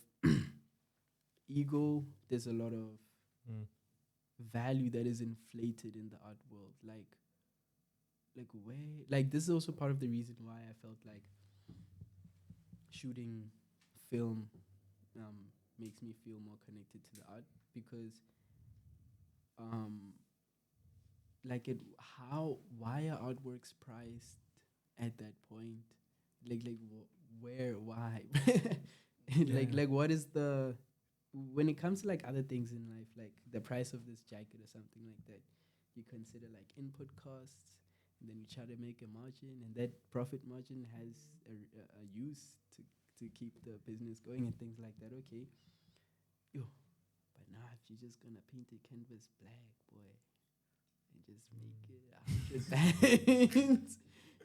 ego. There's a lot of value that is inflated in the art world. Like where? Like this is also part of the reason why I felt like shooting film makes me feel more connected to the art because like it how why are artworks priced at that point, where why like what is the when it comes to like other things in life, like the price of this jacket or something like that, you consider like input costs, and then you try to make a margin, and that profit margin has a use to keep the business going and things like that. Okay, yo, but now if you're just gonna paint a canvas black, boy, and just make it 100 bands,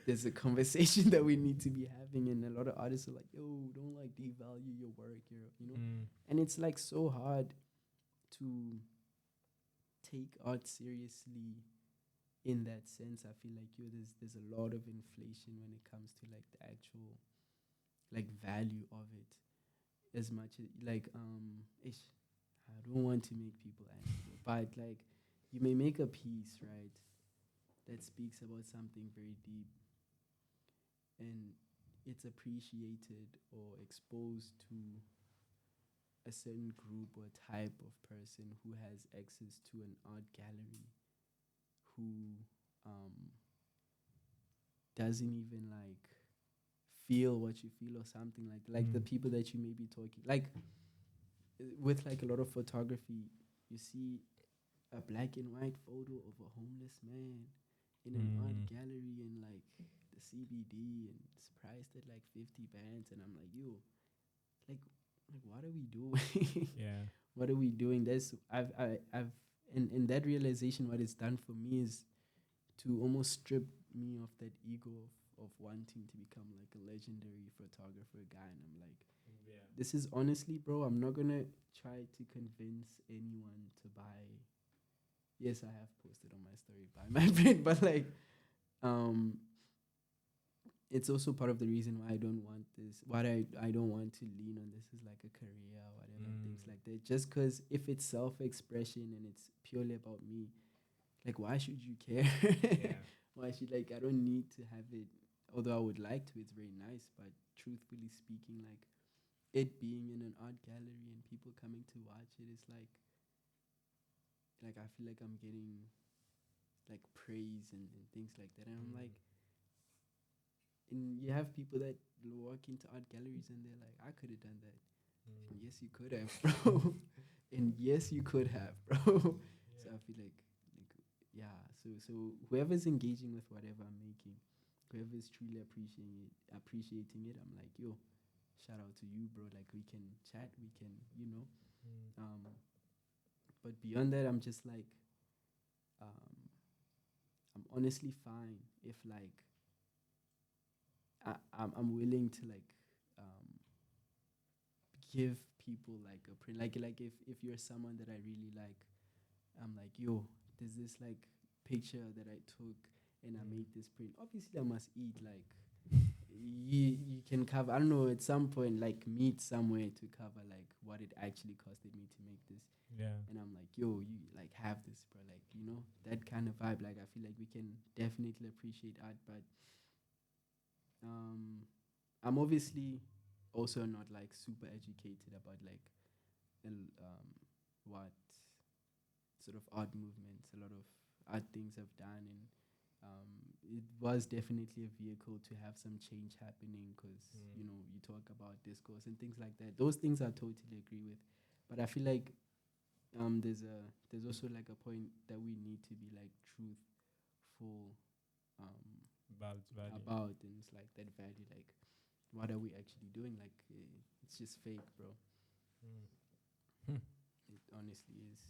there's a conversation that we need to be having, and a lot of artists are like, yo, don't like devalue your work, you know. And it's like so hard to take art seriously in that sense. I feel like there's a lot of inflation when it comes to like the actual like value of it, as much as like ish, I don't want to make people angry, but like you may make a piece, right, that speaks about something very deep, and it's appreciated or exposed to a certain group or type of person who has access to an art gallery, who doesn't even like feel what you feel or something like the people that you may be talking like with like a lot of photography, you see a black and white photo of a homeless man in an art gallery in like the CBD, and it's priced at like 50 bands, and I'm like, yo, like what are we doing? What are we doing? I've in that realization, what it's done for me is to almost strip me of that ego of wanting to become like a legendary photographer guy, and I'm like, this is honestly, bro, I'm not gonna try to convince anyone to buy. Yes, I have posted on my story, buy my print, but like it's also part of the reason why I don't want this, why I don't want to lean on this as like a career or whatever, things like that. Just because if it's self-expression and it's purely about me, like why should you care? Why should, like, I don't need to have it, although I would like to, it's very nice, but truthfully speaking, like it being in an art gallery and people coming to watch it is like I feel like I'm getting like praise and things like that, and I'm like, and you have people that walk into art galleries and they're like, I could have done that. And yes, you could have, bro. And yes, you could have, bro. So I feel like yeah. So whoever's engaging with whatever I'm making, whoever's truly appreciating it, I'm like, yo, shout out to you, bro. Like we can chat, we can, you know. But beyond that, I'm just like, I'm honestly fine if like I'm willing to like give people like a print, like if you're someone that I really like, I'm like, yo, there's this like picture that I took and I made this print. Obviously, I must eat. Like, you can cover. I don't know, at some point, like meet somewhere to cover like what it actually costed me to make this. And I'm like, yo, you like have this, bro. Like, you know, that kind of vibe. Like, I feel like we can definitely appreciate art, but I'm obviously also not like super educated about like what sort of art movements, a lot of art things have done, and it was definitely a vehicle to have some change happening because you know you talk about discourse and things like that. Those things I totally agree with, but I feel like there's also like a point that we need to be like truthful About its value. about, and it's like that value, like what are we actually doing? Like it's just fake, bro. It honestly is.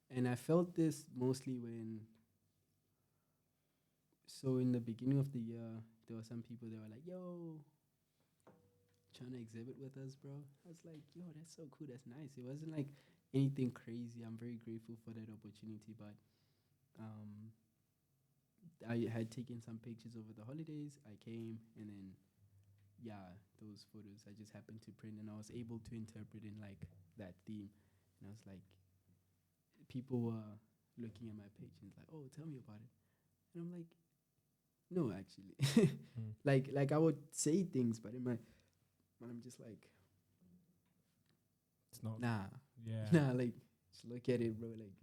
And I felt this mostly when, so in the beginning of the year, there were some people that were like, yo, trying to exhibit with us, bro. I was like, yo, that's so cool. That's nice. It wasn't like anything crazy. I'm very grateful for that opportunity. But I had taken some pictures over the holidays. I came and then, yeah, those photos I just happened to print and I was able to interpret in like that theme. And I was like, people were looking at my page and it's like, oh, tell me about it. And I'm like, no, actually. Like I would say things, but in my, when I'm just like, It's not. nah, Yeah. nah, like just look at it, bro. Like,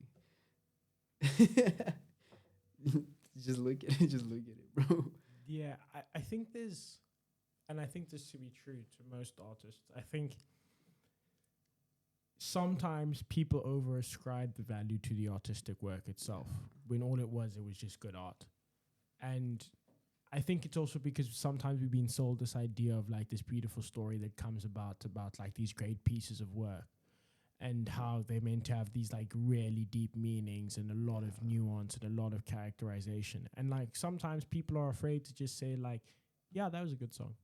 just look at it, just look at it, bro. Yeah, I think there's, and I think this to be true to most artists. I think sometimes people overascribe the value to the artistic work itself when all it was just good art. And I think it's also because sometimes we've been sold this idea of like this beautiful story that comes about like these great pieces of work and how they're meant to have these like really deep meanings and a lot of nuance and a lot of characterization. And like sometimes people are afraid to just say like, yeah, that was a good song.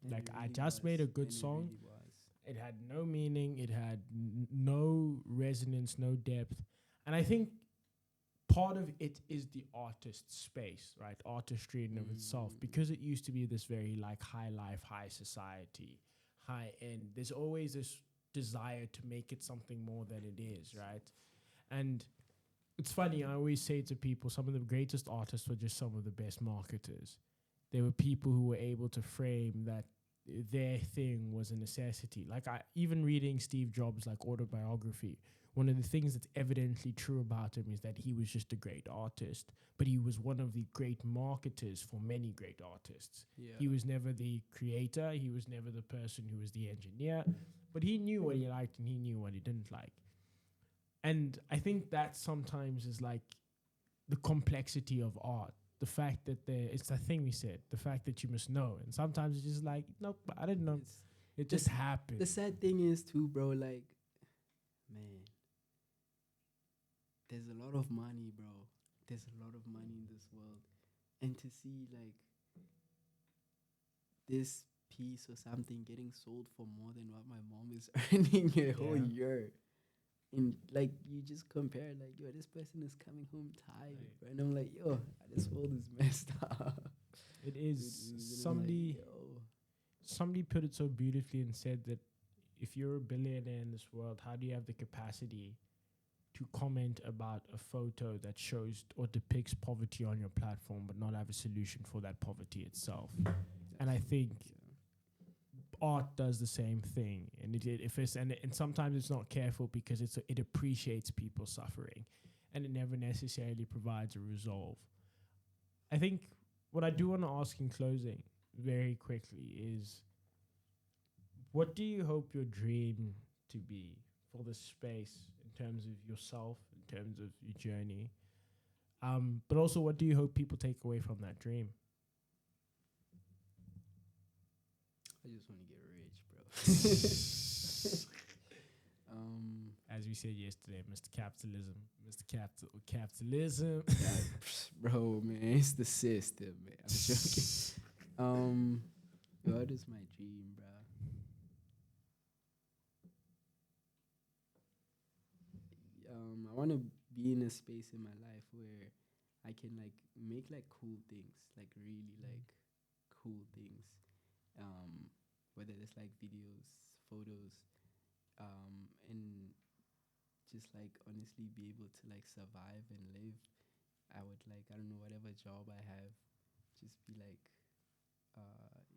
Like I just made a good song. It had no meaning. It had no resonance, no depth. And I think part of it is the artist space, right? Artistry in of itself, because it used to be this very like high life, high society, high end. There's always this desire to make it something more than it is, right? And it's funny, I always say to people, some of the greatest artists were just some of the best marketers. They were people who were able to frame that their thing was a necessity. Like even reading Steve Jobs' like autobiography, one of the things that's evidently true about him is that he was just a great artist, but he was one of the great marketers for many great artists. Yeah. He was never the creator. He was never the person who was the engineer, but he knew what he liked and he knew what he didn't like. And I think that sometimes is like the complexity of art. The fact that it's the thing we said, the fact that you must know. And sometimes it's just like, nope, I didn't know. It just happened. The sad thing is too, bro, like, man, there's a lot of money, bro. There's a lot of money in this world. And to see like this piece or something getting sold for more than what my mom is earning a whole year. And like you just compare, like, yo, this person is coming home tired, bro. And I'm like, yo, this world is messed up. It is. Somebody Put it so beautifully and said that if you're a billionaire in this world, how do you have the capacity to comment about a photo that shows or depicts poverty on your platform but not have a solution for that poverty itself? And I think art does the same thing, and and sometimes it's not careful because it appreciates people's suffering, and it never necessarily provides a resolve. I think what I do want to ask in closing, very quickly, is what do you hope your dream to be for this space in terms of yourself, in terms of your journey, but also what do you hope people take away from that dream? I just want to get rich, bro. As we said yesterday, Mr. Capitalism, Capitalism. Bro, man, it's the system, man. I'm joking. What is my dream, bro? I want to be in a space in my life where I can like make like cool things, like really like cool things. Whether it's like videos, photos, and just like honestly be able to like survive and live. I would like, I don't know, whatever job I have, just be like,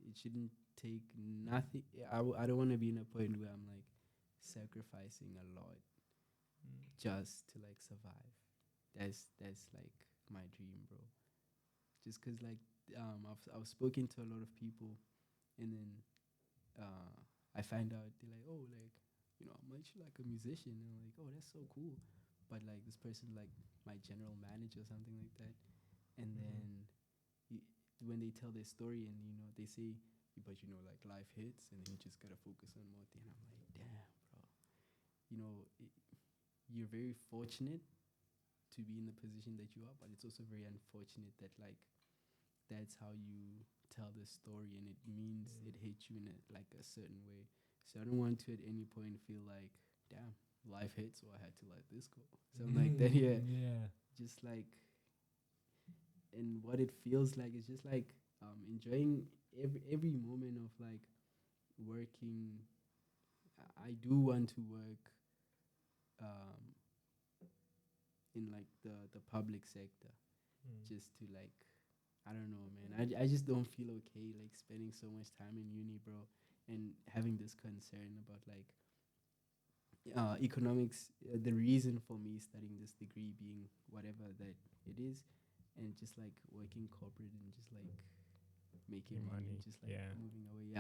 it shouldn't take nothing. I don't want to be in a point where I'm like sacrificing a lot just to like survive. That's like my dream, bro. Just cause like I've spoken to a lot of people, and then I find out they're like, oh, like, I'm actually like a musician, and I'm like, oh, that's so cool. But like this person, like my general manager or something like that, and then when they tell their story, and they say, but like life hits, and then you just gotta focus on more thing. And I'm like, damn, bro, you know, it, you're very fortunate to be in the position that you are, but it's also very unfortunate that like that's how you tell the story, and it means it hit you in like a certain way. So I don't want to at any point feel like, damn, life hits, so I had to let this go. Something like that, yeah. Yeah. Just like, and what it feels like is just like enjoying every moment of like working. I do want to work um, in like the public sector, just to like, I don't know, man. I just don't feel okay like spending so much time in uni, bro, and having this concern about like economics. The reason for me studying this degree being whatever that it is, and just like working corporate and just like making money, and just like moving away.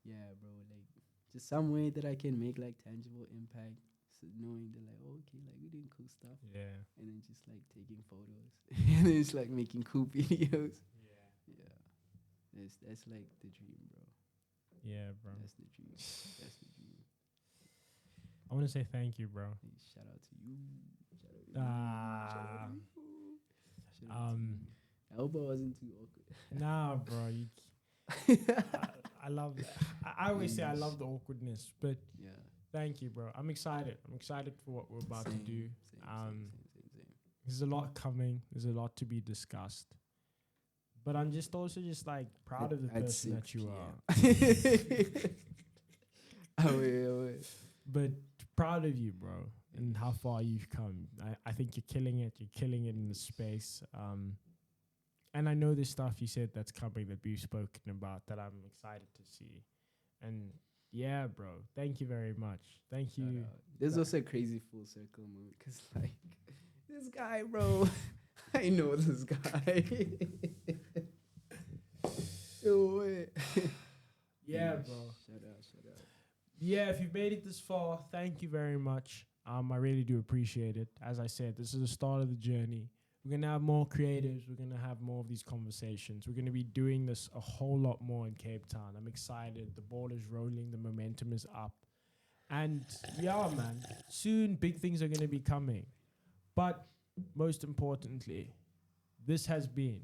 Yeah, bro, like just some way that I can make like tangible impact. So knowing that like, oh, okay, like we're doing cool stuff, and then just like taking photos, and then it's like making cool videos. Yeah, that's like the dream, bro. Yeah, bro. That's the dream. That's the dream. I want to say thank you, bro. Hey, shout out to you. Shout out to you. Shout out to you. I hope I wasn't too awkward. Nah, bro. I love. I always say I love the awkwardness, but yeah. Thank you, bro. I'm excited. I'm excited for what we're about to do. Same. There's a lot coming. There's a lot to be discussed. But I'm just also just like proud of the person that you are. Oh, wait. But proud of you, bro, and how far you've come. I think you're killing it. You're killing it in the space. And I know there's stuff you said that's coming that we've spoken about that I'm excited to see. And yeah, bro. Thank you very much. Thank you. There's also a crazy full circle moment because, like, this guy, bro, I know this guy. Yo, wait. Yeah, bro. Shut up. Yeah, if you've made it this far, thank you very much. I really do appreciate it. As I said, this is the start of the journey. We're going to have more creatives. We're going to have more of these conversations. We're going to be doing this a whole lot more in Cape Town. I'm excited. The ball is rolling. The momentum is up. And yeah, man, soon big things are going to be coming. But most importantly, this has been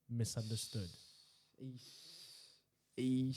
Misunderstood. You.